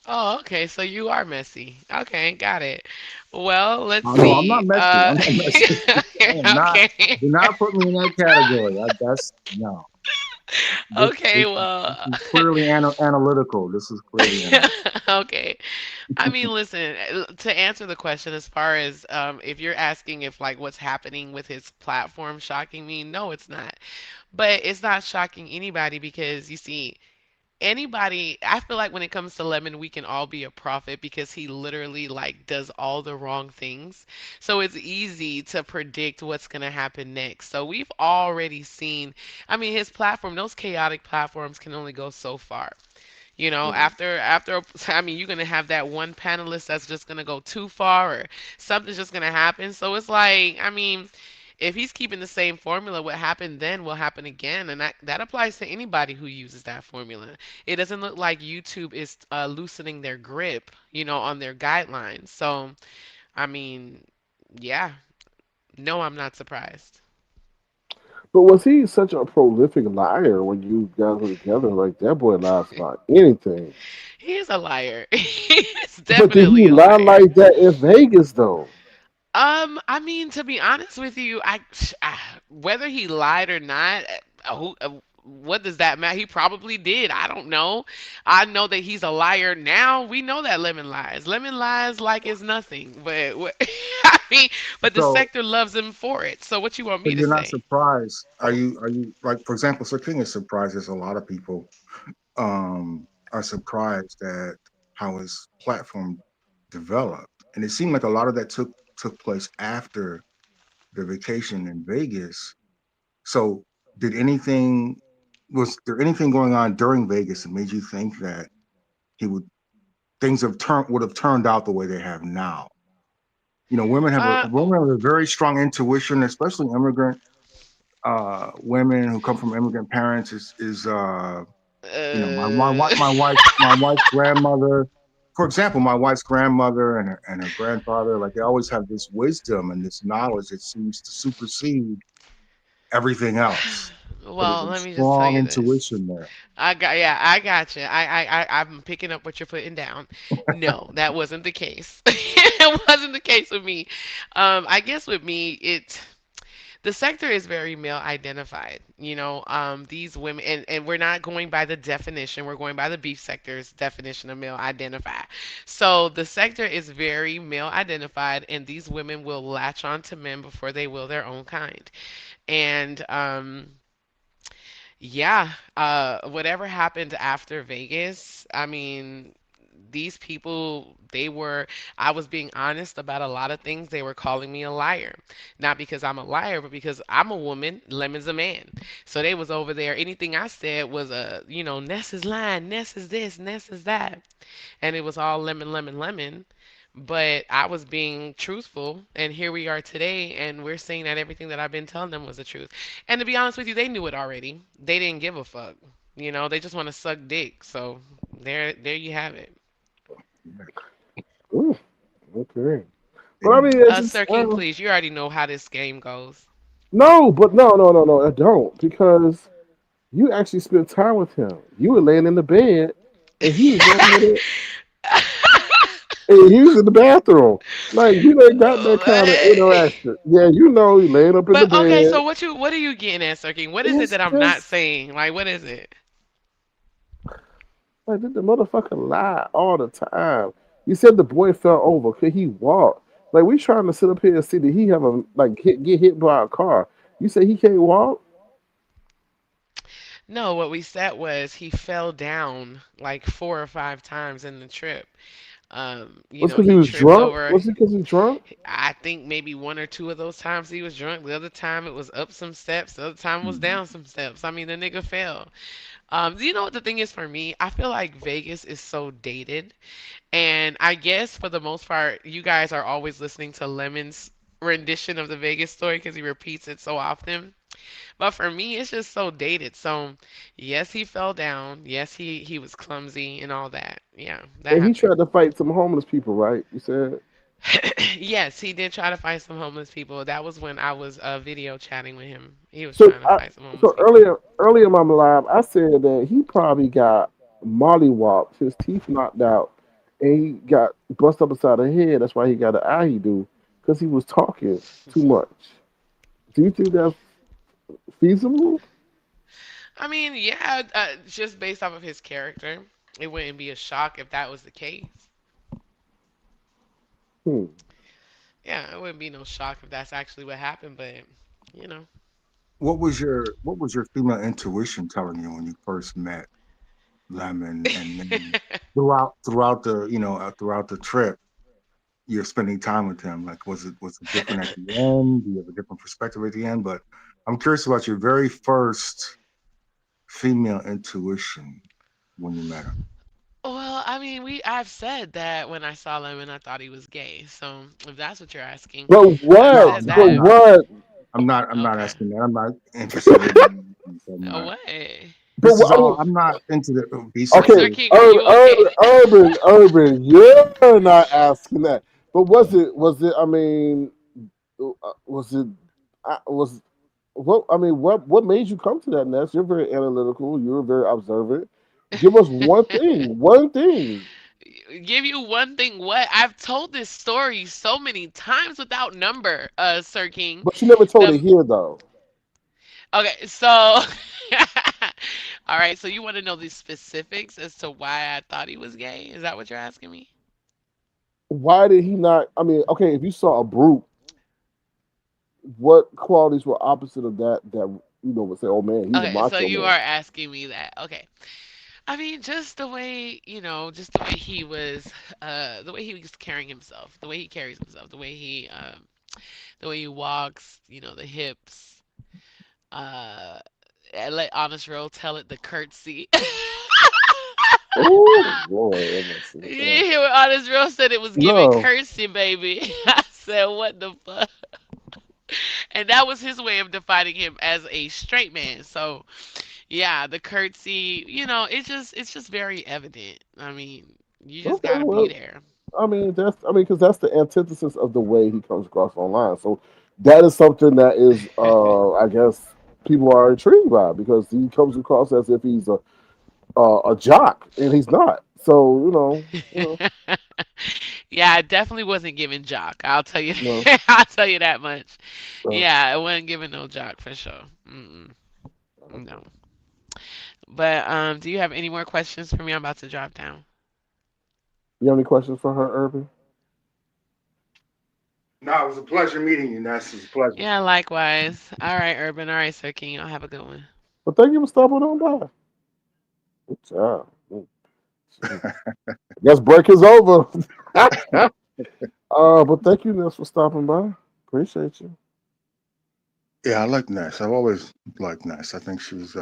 Speaker 6: Oh, okay. So you are messy. Okay, got it. Well, let's
Speaker 7: Oh no, I'm
Speaker 6: see.
Speaker 7: not messy. I'm not messy. I am not.
Speaker 6: Okay.
Speaker 7: Do not put me in that category. That's no. This
Speaker 6: Okay,
Speaker 7: this,
Speaker 6: well,
Speaker 7: this is clearly analytical. This is clearly analytical.
Speaker 6: okay. I mean, listen, to answer the question as far as if you're asking if like what's happening with his platform shocking me, no, it's not. But it's not shocking anybody because you see, anybody, I feel like when it comes to Lemon, we can all be a prophet because he literally like does all the wrong things. So it's easy to predict what's going to happen next. So we've already seen, I mean, his platform, those chaotic platforms can only go so far.
Speaker 2: mhm.
Speaker 6: After I mean, you're gonna have that one panelist that's just gonna go too far, or something's just gonna happen. So it's like, I mean, if he's keeping the same formula, what happened then will happen again, and that applies to anybody who uses that formula. It doesn't look like YouTube is loosening their grip, on their guidelines. So, I mean, yeah, no, I'm not surprised.
Speaker 2: But was he such a prolific liar when you guys were together? Like that boy lies about anything.
Speaker 6: He is a liar. He's
Speaker 2: But did
Speaker 6: definitely
Speaker 2: he
Speaker 6: a
Speaker 2: lie
Speaker 6: liar.
Speaker 2: like that in Vegas though?
Speaker 6: I mean, to be honest with you, whether he lied or not, what does that matter? He probably did. I don't know. I know that he's a liar now. We know that Lemon lies. Lemon lies like it's nothing. But I mean, but the
Speaker 7: So,
Speaker 6: sector loves him for it. So what you want
Speaker 7: so
Speaker 6: me to
Speaker 7: you're not
Speaker 6: say?
Speaker 7: surprised? Are you like, for example, Sir King is surprised. There's a lot of people are surprised at how his platform developed, and it seemed like a lot of that took place after the vacation in Vegas. So, did anything was there anything going on during Vegas that made you think that he would things have turned would have turned out the way they have now? You know,
Speaker 6: Uh,
Speaker 7: women have a very strong intuition, especially immigrant women who come from immigrant parents. Is you know,
Speaker 6: uh,
Speaker 7: my wife's grandmother, for example, my wife's grandmother and her grandfather, like they always have this wisdom and this knowledge that seems to supersede everything else. So there's
Speaker 6: well,
Speaker 7: a
Speaker 6: let me just tell
Speaker 7: strong
Speaker 6: you this.
Speaker 7: intuition there.
Speaker 6: I got you. I'm picking up what you're putting down. No, that wasn't the case. It wasn't the case with me. I guess with me, the sector is very male identified. These women, and we're not going by the definition. We're going by the beef sector's definition of male identified. So the sector is very male identified, and these women will latch on to men before they will their own kind. And yeah, whatever happened after Vegas, I mean, these people, I was being honest about a lot of things. They were calling me a liar. Not because I'm a liar, but because I'm a woman, Lemon's a man. So they was over there. Anything I said was, Ness is lying, Ness is this, Ness is that. And it was all lemon, lemon, lemon. But I was being truthful, and here we are today, and we're saying that everything that I've been telling them was the truth. And to be honest with you, they knew it already. They didn't give a fuck. They just want to suck dick. So there you have it.
Speaker 2: Ooh, okay. But I
Speaker 7: And
Speaker 2: mean, it's just
Speaker 6: Sir King, please, you already know how this game goes.
Speaker 2: no, but no, no, no, no. I don't because you actually spent time with him. You were laying in the bed, and he was over there, and he was in the bathroom. Like you ain't got that kind of interaction. Yeah, you know, he laying up in the
Speaker 6: But okay,
Speaker 2: bed.
Speaker 6: so what are you getting at, Sir King? What is it
Speaker 2: It's
Speaker 6: that I'm not
Speaker 2: just
Speaker 6: saying? Like, what is it?
Speaker 2: like did the motherfucker lie all the time. You said the boy fell over. Could he walk? Like we trying to sit up here and see that he have a get hit by a car. You say he can't walk?
Speaker 6: No, what we said was he fell down like 4 or 5 times in the trip.
Speaker 2: Was because he
Speaker 6: He
Speaker 2: was
Speaker 6: tripped
Speaker 2: drunk?
Speaker 6: over.
Speaker 2: Was it because he's drunk?
Speaker 6: I think maybe 1 or 2 of those times he was drunk. The other time it was up some steps. The other time was down some steps. I mean, the nigga fell. Do you know what the thing is for me? I feel like Vegas is so dated. And I guess for the most part, you guys are always listening to Lemon's rendition of the Vegas story because he repeats it so often. But for me, it's just so dated. So, yes, he fell down. Yes, he was clumsy and all that. Yeah, that
Speaker 2: And he
Speaker 6: happened.
Speaker 2: tried to fight some homeless people, right? You said.
Speaker 6: Yes, he did try to fight some homeless people. That was when I was video chatting with him. He was
Speaker 2: So,
Speaker 6: trying to fight some homeless
Speaker 2: so
Speaker 6: people.
Speaker 2: earlier in my live, I said that he probably got mollywopped, his teeth knocked out, and he got bust up inside the head. That's why he got the eye he do, because he was talking too much. Do you think that's feasible?
Speaker 6: I mean, yeah, just based off of his character, it wouldn't be a shock if that was the case.
Speaker 2: Hmm.
Speaker 6: Yeah, it wouldn't be no shock if that's actually what happened, but you know.
Speaker 7: what was your female intuition telling you when you first met Lemon, and then throughout the throughout the trip you're spending time with him? Like, was it different at the end? Do you have a different perspective at the end? But I'm curious about your very first female intuition when you met him.
Speaker 6: Well, I mean, I've said that when I saw Lemon, I thought he was gay. So if that's what you're asking,
Speaker 2: But
Speaker 6: I've
Speaker 2: what?
Speaker 7: No,
Speaker 6: said
Speaker 7: no,
Speaker 2: But
Speaker 7: I'm
Speaker 6: that.
Speaker 7: not.
Speaker 2: what?
Speaker 7: I'm not
Speaker 6: Okay.
Speaker 7: asking that. I'm not interested in. I'm not.
Speaker 6: What?
Speaker 2: But
Speaker 7: This is
Speaker 2: what? I
Speaker 7: all.
Speaker 2: mean,
Speaker 7: I'm not into the be
Speaker 2: okay,
Speaker 6: Sir
Speaker 7: separated.
Speaker 6: King, are you okay?
Speaker 2: urban. You're not asking that. But was it? Was it? I mean, was it? Was what made you come to that, Ness? You're very analytical. You're very observant. Give us one thing. One thing.
Speaker 6: Give you one thing. What? I've told this story so many times without number, Sir King.
Speaker 2: But you never told it
Speaker 6: The
Speaker 2: here, though.
Speaker 6: Okay, so all right, so you want to know the specifics as to why I thought he was gay? Is that what you're asking me?
Speaker 2: Why did he not? I mean, okay, if you saw a brute, what qualities were opposite of that that would say, "Oh man, he's a
Speaker 6: Okay, so
Speaker 2: macho
Speaker 6: you are
Speaker 2: man."
Speaker 6: asking me that. Okay. I mean, just the way, just the way he was carrying himself, the way he carries himself, the way he walks, the hips. And let Honest Roll tell it, the curtsy.
Speaker 2: Oh Lord, have mercy.
Speaker 6: You didn't hear what Honest Roll said? It was giving
Speaker 2: No,
Speaker 6: curtsy, baby. I said, what the fuck? And that was his way of defining him as a straight man. So, yeah, the curtsy, it's just very evident. I mean, you just
Speaker 2: okay,
Speaker 6: gotta be
Speaker 2: well,
Speaker 6: there.
Speaker 2: because that's the antithesis of the way he comes across online. So that is something that is, I guess, people are intrigued by because he comes across as if he's a jock, and he's not. So
Speaker 6: Yeah, I definitely wasn't giving jock. I'll tell you.
Speaker 2: you know,
Speaker 6: I'll tell you that much.
Speaker 2: uh,
Speaker 6: Yeah, I wasn't giving no jock for sure. Mm-mm, no. But do you have any more questions for me? I'm about to drop down.
Speaker 2: you have any questions for her, Irving?
Speaker 7: No, it was a pleasure meeting you, Ness. It was a pleasure.
Speaker 6: Yeah, likewise. All right, Urban. All right, Sir King. I'll have a good one.
Speaker 2: But thank you for stopping on by. Good job. Guess break is over. But thank you, Ness, for stopping by. Appreciate you.
Speaker 7: Yeah, I like Ness. I've always liked Ness. I think she's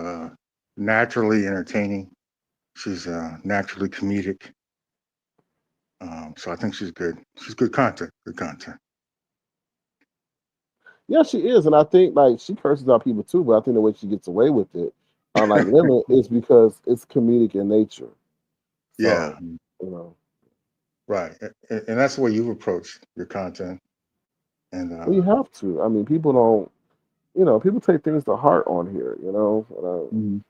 Speaker 7: naturally entertaining. She's naturally comedic. So I think she's good. She's good content. Good content.
Speaker 2: Yeah, she is, and I think like she curses out people too, but I think the way she gets away with it, unlike women, is because it's comedic in nature.
Speaker 7: Yeah,
Speaker 2: So you know,
Speaker 7: right. And that's the way you've approached your content. And
Speaker 2: well, you have to. I mean, people don't. People take things to heart on here.
Speaker 7: Mhm.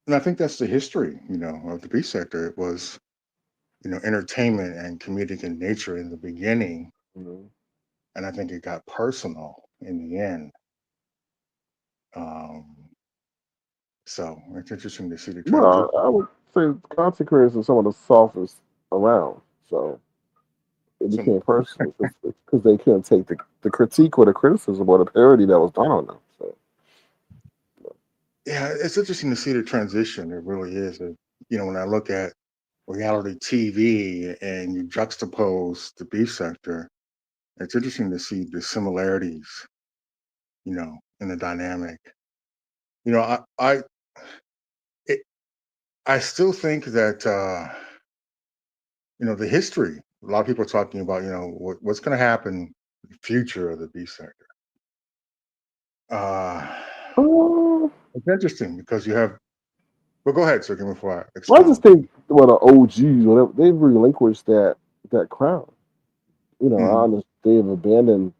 Speaker 7: and I think that's the history, of the beat sector. It was, entertainment and comedic in nature in the beginning,
Speaker 2: you know.
Speaker 7: and I think it got personal in the end. Um, so it's interesting to see the transition.
Speaker 2: Well, I would say content creators are some of the softest around. So it
Speaker 7: So
Speaker 2: became personal because they couldn't take the critique or the criticism or the parody that was done on them. So
Speaker 7: yeah, it's interesting to see the transition. It really is. When I look at reality TV and you juxtapose the beef sector, it's interesting to see the similarities, in the dynamic. You know, it, I still think that the history. A lot of people are talking about, what's going to happen in the future of the beef sector. Uh,
Speaker 2: uh,
Speaker 7: it's interesting because you have. Well, go ahead, sir, before I
Speaker 2: well, I just
Speaker 7: expound.
Speaker 2: think the OGs, whatever, they've relinquished that crown.
Speaker 7: Mhm.
Speaker 2: They've abandoned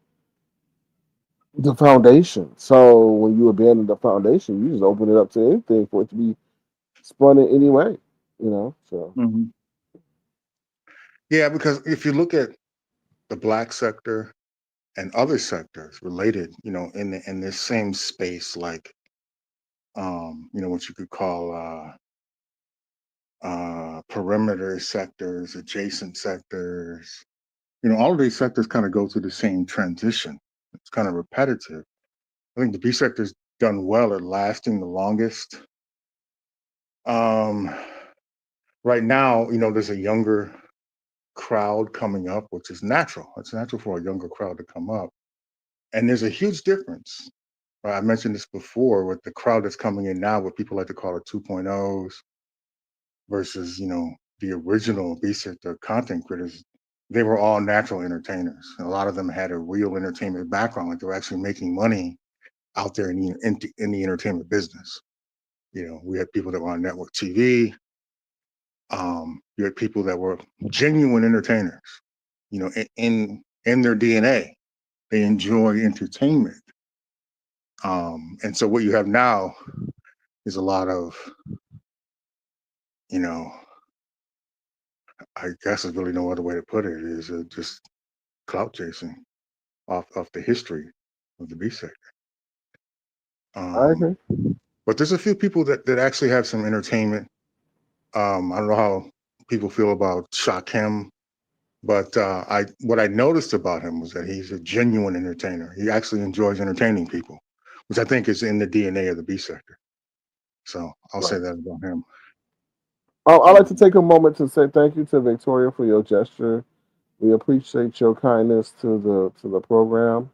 Speaker 2: the foundation. So when you abandon the foundation, you just open it up to anything for it to be spun in any way. So
Speaker 7: Mhm. Yeah, because if you look at the black sector and other sectors related, in this same space, like what you could call perimeter sectors, adjacent sectors, all of these sectors kind of go through the same transition. It's kind of repetitive. I think the B sector's done well at lasting the longest. Um, right now, there's a younger crowd coming up, which is natural. It's natural for a younger crowd to come up. And there's a huge difference. Right? I mentioned this before with the crowd that's coming in now, what people like to call it 2.0s versus, the original B sector content creators. They were all natural entertainers. A lot of them had a real entertainment background, like they were actually making money out there in the entertainment business. We had people that were on network TV. You had people that were genuine entertainers. In their DNA, they enjoy entertainment. And so what you have now is a lot of, you know, I guess there's really no other way to put it, is just clout chasing off the history of the B sector.
Speaker 2: I agree.
Speaker 7: But there's a few people that actually have some entertainment. I don't know how people feel about Shakim, but what I noticed about him was that he's a genuine entertainer. He actually enjoys entertaining people, which I think is in the DNA of the B sector. So I'll say
Speaker 2: Right.
Speaker 7: that about him.
Speaker 2: I'd like to take a moment to say thank you to Victoria for your gesture. We appreciate your kindness to the program.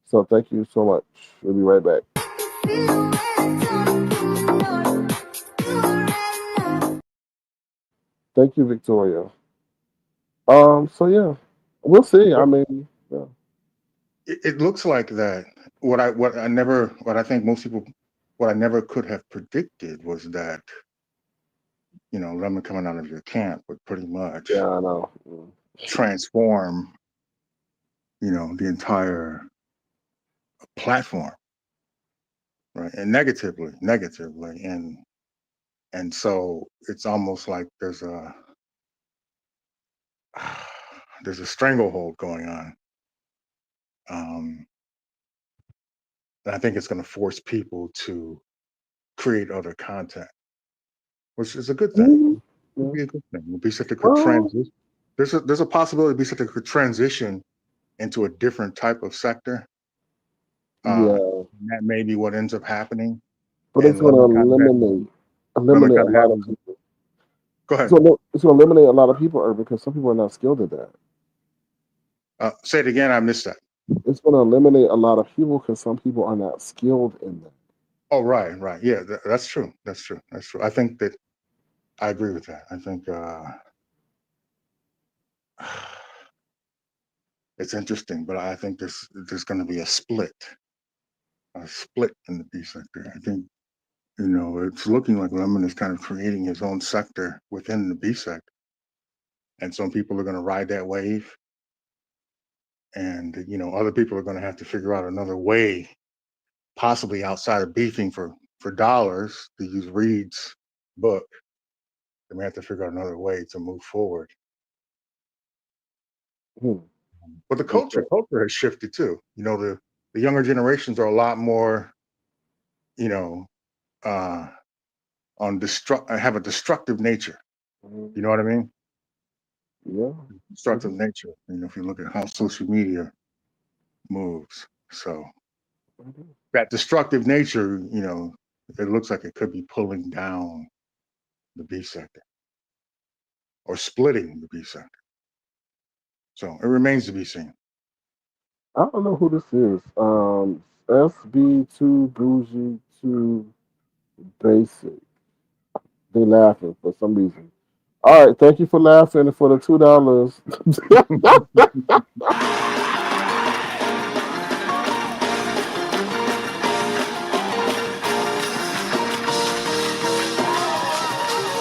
Speaker 2: So thank you so much. We'll be right back. Thank you, Victoria. So yeah, we'll see. I
Speaker 7: But
Speaker 2: mean, yeah.
Speaker 7: it looks like that. What I think most people, what I never could have predicted was that, Lemon coming out of your camp would pretty much
Speaker 2: Yeah, I know.
Speaker 7: transform, the entire platform, right? And negatively. And so it's almost like there's a stranglehold going on. Um, and I think it's going to force people to create other content, which is a good thing.
Speaker 2: Mhm.
Speaker 7: Would
Speaker 2: Yeah.
Speaker 7: be a good thing. Would be such a could
Speaker 2: Well,
Speaker 7: transition. There's a possibility be such a could transition into a different type of sector.
Speaker 2: yeah,
Speaker 7: That may be what ends up happening.
Speaker 2: but it's
Speaker 7: And
Speaker 2: going to eliminate a lot of
Speaker 7: has.
Speaker 2: people.
Speaker 7: Go ahead.
Speaker 2: It's going to eliminate a lot of people, Irvin, because some people are not skilled at that.
Speaker 7: Say it again. I missed that.
Speaker 2: It's going to eliminate a lot of people because some people are not skilled in that.
Speaker 7: Oh, right. Yeah, that's true. That's true. I think that I agree with that. I think it's interesting, but I think there's going to be a split in the B sector. I think it's looking like Lemon is kind of creating his own sector within the B sector, and some people are going to ride that wave, and other people are going to have to figure out another way, possibly outside of beefing for dollars, to use Reed's book. They may have to figure out another way to move forward.
Speaker 2: Hmm.
Speaker 7: But the
Speaker 2: Okay.
Speaker 7: culture has shifted too. The younger generations are a lot more, you know, uh, have a destructive nature.
Speaker 2: Mhm.
Speaker 7: You know what I mean?
Speaker 2: Yeah.
Speaker 7: Destructive
Speaker 2: Mhm.
Speaker 7: nature. If you look at how social media moves, so
Speaker 2: Mhm.
Speaker 7: that destructive nature, it looks like it could be pulling down the B sector or splitting the B sector. So it remains to be seen.
Speaker 2: I don't know who this is. SB too bougie, too basic. They laughing for some reason. All right, thank you for laughing and for the $2.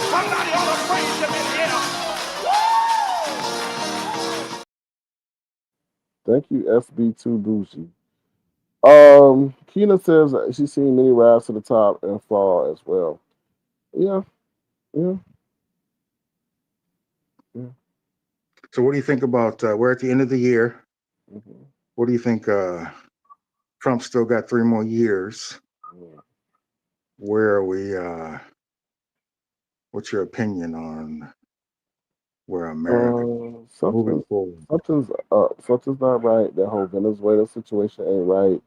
Speaker 1: Somebody ought to praise him in here.
Speaker 2: Thank you, SB too bougie. Keena says that she's seen many rise to the top and fall as well. Yeah, yeah, yeah.
Speaker 7: So what do you think about? We're at the end of the year.
Speaker 2: Mhm.
Speaker 7: What do you think? Trump still got 3 more years.
Speaker 2: Yeah.
Speaker 7: Where are we? What's your opinion on where America moving
Speaker 2: Something's
Speaker 7: forward?
Speaker 2: something's not right. That whole Venezuela situation ain't right.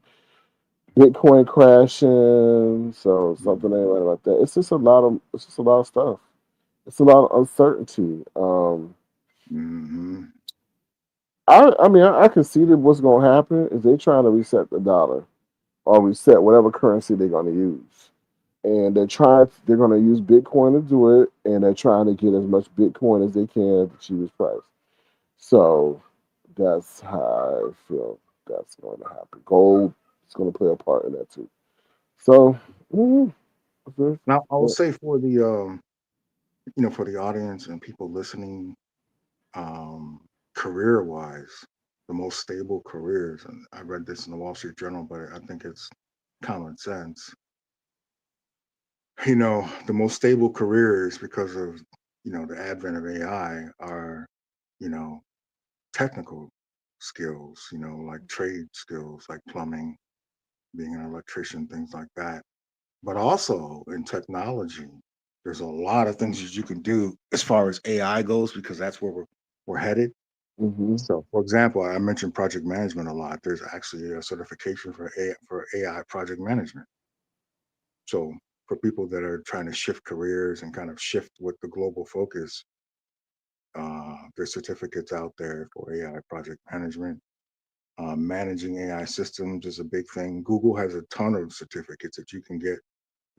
Speaker 2: Bitcoin crashing, so something ain't right about that. It's just a lot of stuff. It's a lot of uncertainty.
Speaker 7: Mm-hmm.
Speaker 2: I mean I can see that what's gonna happen is they trying to reset the dollar or reset whatever currency they're gonna use. And they're gonna use Bitcoin to do it, and they're trying to get as much Bitcoin as they can at the cheapest price. So that's how I feel that's going to happen. Gold is going to play a part in that too. So, mm,
Speaker 7: Now, I will
Speaker 2: yeah.
Speaker 7: say for the audience and people listening, um, career-wise, the most stable careers, and I read this in the Wall Street Journal, but I think it's common sense. The most stable careers because of the advent of AI are you know technical skills, like trade skills, like plumbing, being an electrician, things like that. But also in technology, there's a lot of things that you can do as far as AI goes because that's where we're headed.
Speaker 2: Mm-hmm.
Speaker 7: So, for example, I mentioned project management a lot. There's actually a certification for AI project management. So, for people that are trying to shift careers and kind of shift with the global focus, there's certificates out there for AI project management. Managing AI systems is a big thing. Google has a ton of certificates that you can get.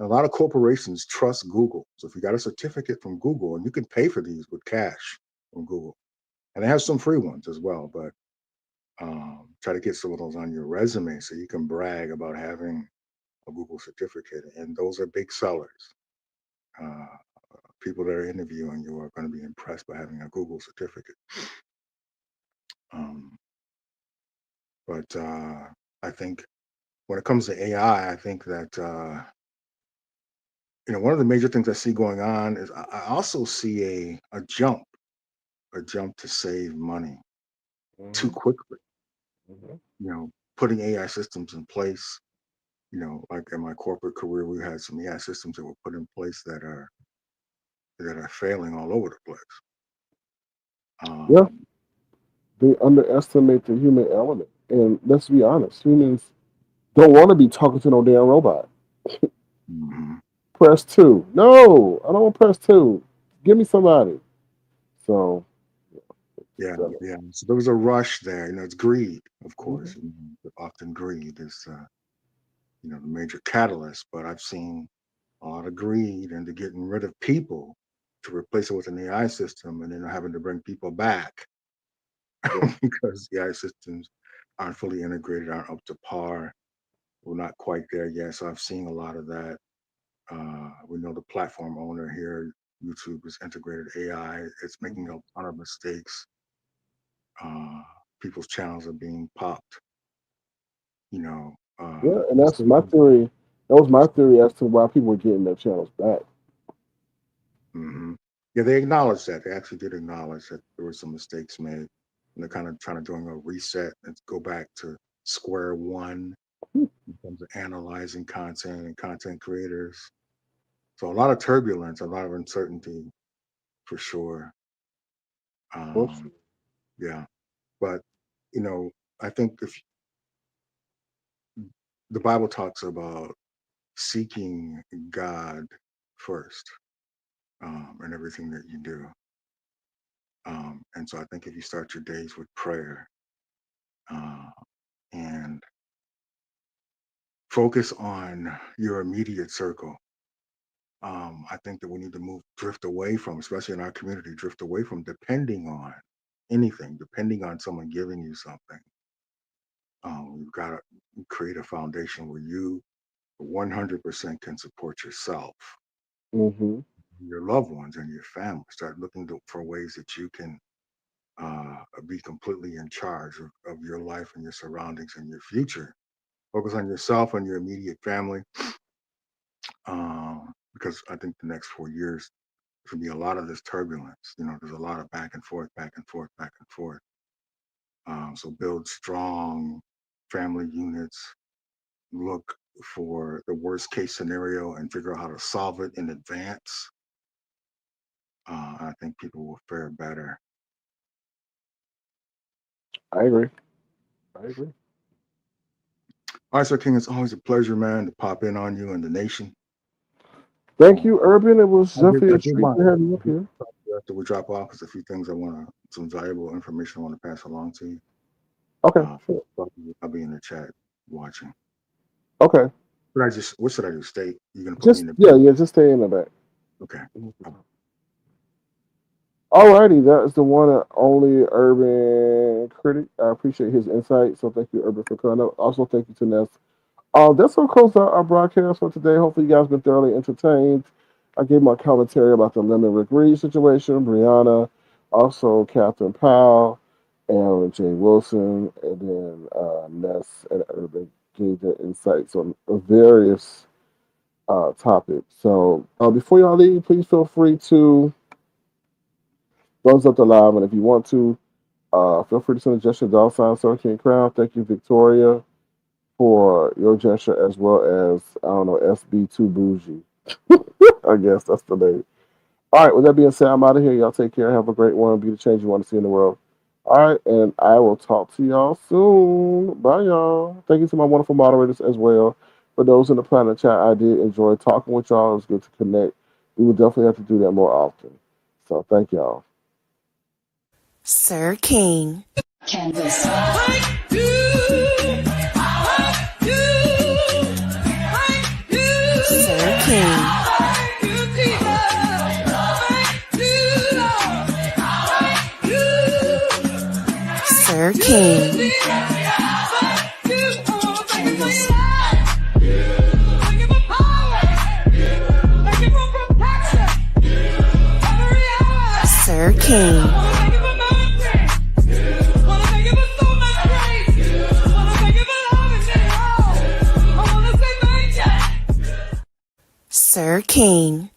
Speaker 7: A lot of corporations trust Google. So if you got a certificate from Google, and you can pay for these with cash from Google, and they have some free ones as well, but try to get some of those on your resume so you can brag about having a Google certificate. And those are big sellers. Uh, People that are interviewing you are going to be impressed by having a Google certificate. Um, but I think when it comes to AI, I think that one of the major things I see going on is I also see a jump to save money too
Speaker 2: Mm-hmm.
Speaker 7: quickly.
Speaker 2: Mm-hmm.
Speaker 7: Putting AI systems in place. Like in my corporate career, we had some AI systems that were put in place that are failing all over the place.
Speaker 2: Yeah,
Speaker 7: Um,
Speaker 2: they underestimate the human element. And let's be honest, humans don't want to be talking to no damn robot.
Speaker 7: mhm.
Speaker 2: Press two. No, I don't want press two. Give me somebody. So,
Speaker 7: Yeah,
Speaker 2: so
Speaker 7: yeah. So there was a rush there. It's greed, of
Speaker 2: mhm.
Speaker 7: course. Often greed is the major catalyst. But I've seen a lot of greed into getting rid of people to replace it with an AI system, and then having to bring people back
Speaker 2: Yeah.
Speaker 7: because the AI systems aren't fully integrated, aren't up to par. We're not quite there yet. So I've seen a lot of that. We know the platform owner here, YouTube, has integrated AI. It's making a ton of mistakes. Uh, People's channels are being popped. You know,
Speaker 2: Yeah, and that's my
Speaker 7: mistaken.
Speaker 2: theory. That was my theory as to why people were getting their channels back.
Speaker 7: Hmm. Yeah, they acknowledged that. They actually did acknowledge that there were some mistakes made, and they're kind of trying to doing a reset and go back to square one in terms of analyzing content and content creators. So a lot of turbulence, a lot of uncertainty for sure.
Speaker 2: Bullshit.
Speaker 7: Um, yeah, but you know, I think if the Bible talks about seeking God first in everything that you do, and so I think if you start your days with prayer uh, and focus on your immediate circle, I think that we need to drift away from, especially in our community, drift away from depending on anything, depending on someone giving you something. You've got to create a foundation where you 100% can support yourself,
Speaker 2: Mm-hmm.
Speaker 7: your loved ones, and your family. Start looking for ways that you can be completely in charge of your life and your surroundings and your future. Focus on yourself and your immediate family, because I think the next 4 years there's gonna be a lot of this turbulence. There's a lot of back and forth, back and forth, back and forth. So build strong family units. Look for the worst case scenario and figure out how to solve it in advance. I think people will fare better.
Speaker 2: I agree. I agree.
Speaker 7: All right, Sir King, it's always a pleasure, man, to pop in on you and the nation.
Speaker 2: Thank
Speaker 7: Um,
Speaker 2: you, Urban. It was
Speaker 7: I'll give,
Speaker 2: definitely
Speaker 7: I'll
Speaker 2: a
Speaker 7: give
Speaker 2: treat
Speaker 7: my
Speaker 2: to have you
Speaker 7: I'll
Speaker 2: up
Speaker 7: give
Speaker 2: here.
Speaker 7: my thoughts after we drop off because a few things some valuable information I want to pass along to you.
Speaker 2: Okay,
Speaker 7: Uh,
Speaker 2: sure.
Speaker 7: I'll be in the chat watching.
Speaker 2: Okay.
Speaker 7: What should I do? Stay? You're gonna put me in
Speaker 2: Just
Speaker 7: the
Speaker 2: yeah, yeah, just stay in the back.
Speaker 7: okay.
Speaker 2: Alrighty, that is the one and only Urban Critic. I appreciate his insight. So thank you, Urban, for coming up. Also, thank you to Ness. That's what close out our broadcast for today. Hopefully, you guys been thoroughly entertained. I gave my commentary about the Lemon Rick Reed situation, Brianna, also Catherine Powell, Aaron J. Wilson, and then Ness and Urban. gave their insights on various topics. So before y'all leave, please feel free to thumbs up the live, and if you want to, feel free to send a gesture $, Sir King Crown. Thank you, Victoria, for your gesture, as well as, I don't know, SB2 Bougie. I guess that's the name. All right, with that being said, I'm out of here. Y'all take care. Have a great one. Be the change you want to see in the world. All right, and I will talk to y'all soon. Bye, y'all. Thank you to my wonderful moderators as well. For those in the planet chat, I did enjoy talking with y'all. It was good to connect. We will definitely have to do that more often. So thank y'all.
Speaker 8: Sir King. Canvas. Sir King. Sir King. Canvas. Sir King. Sir King.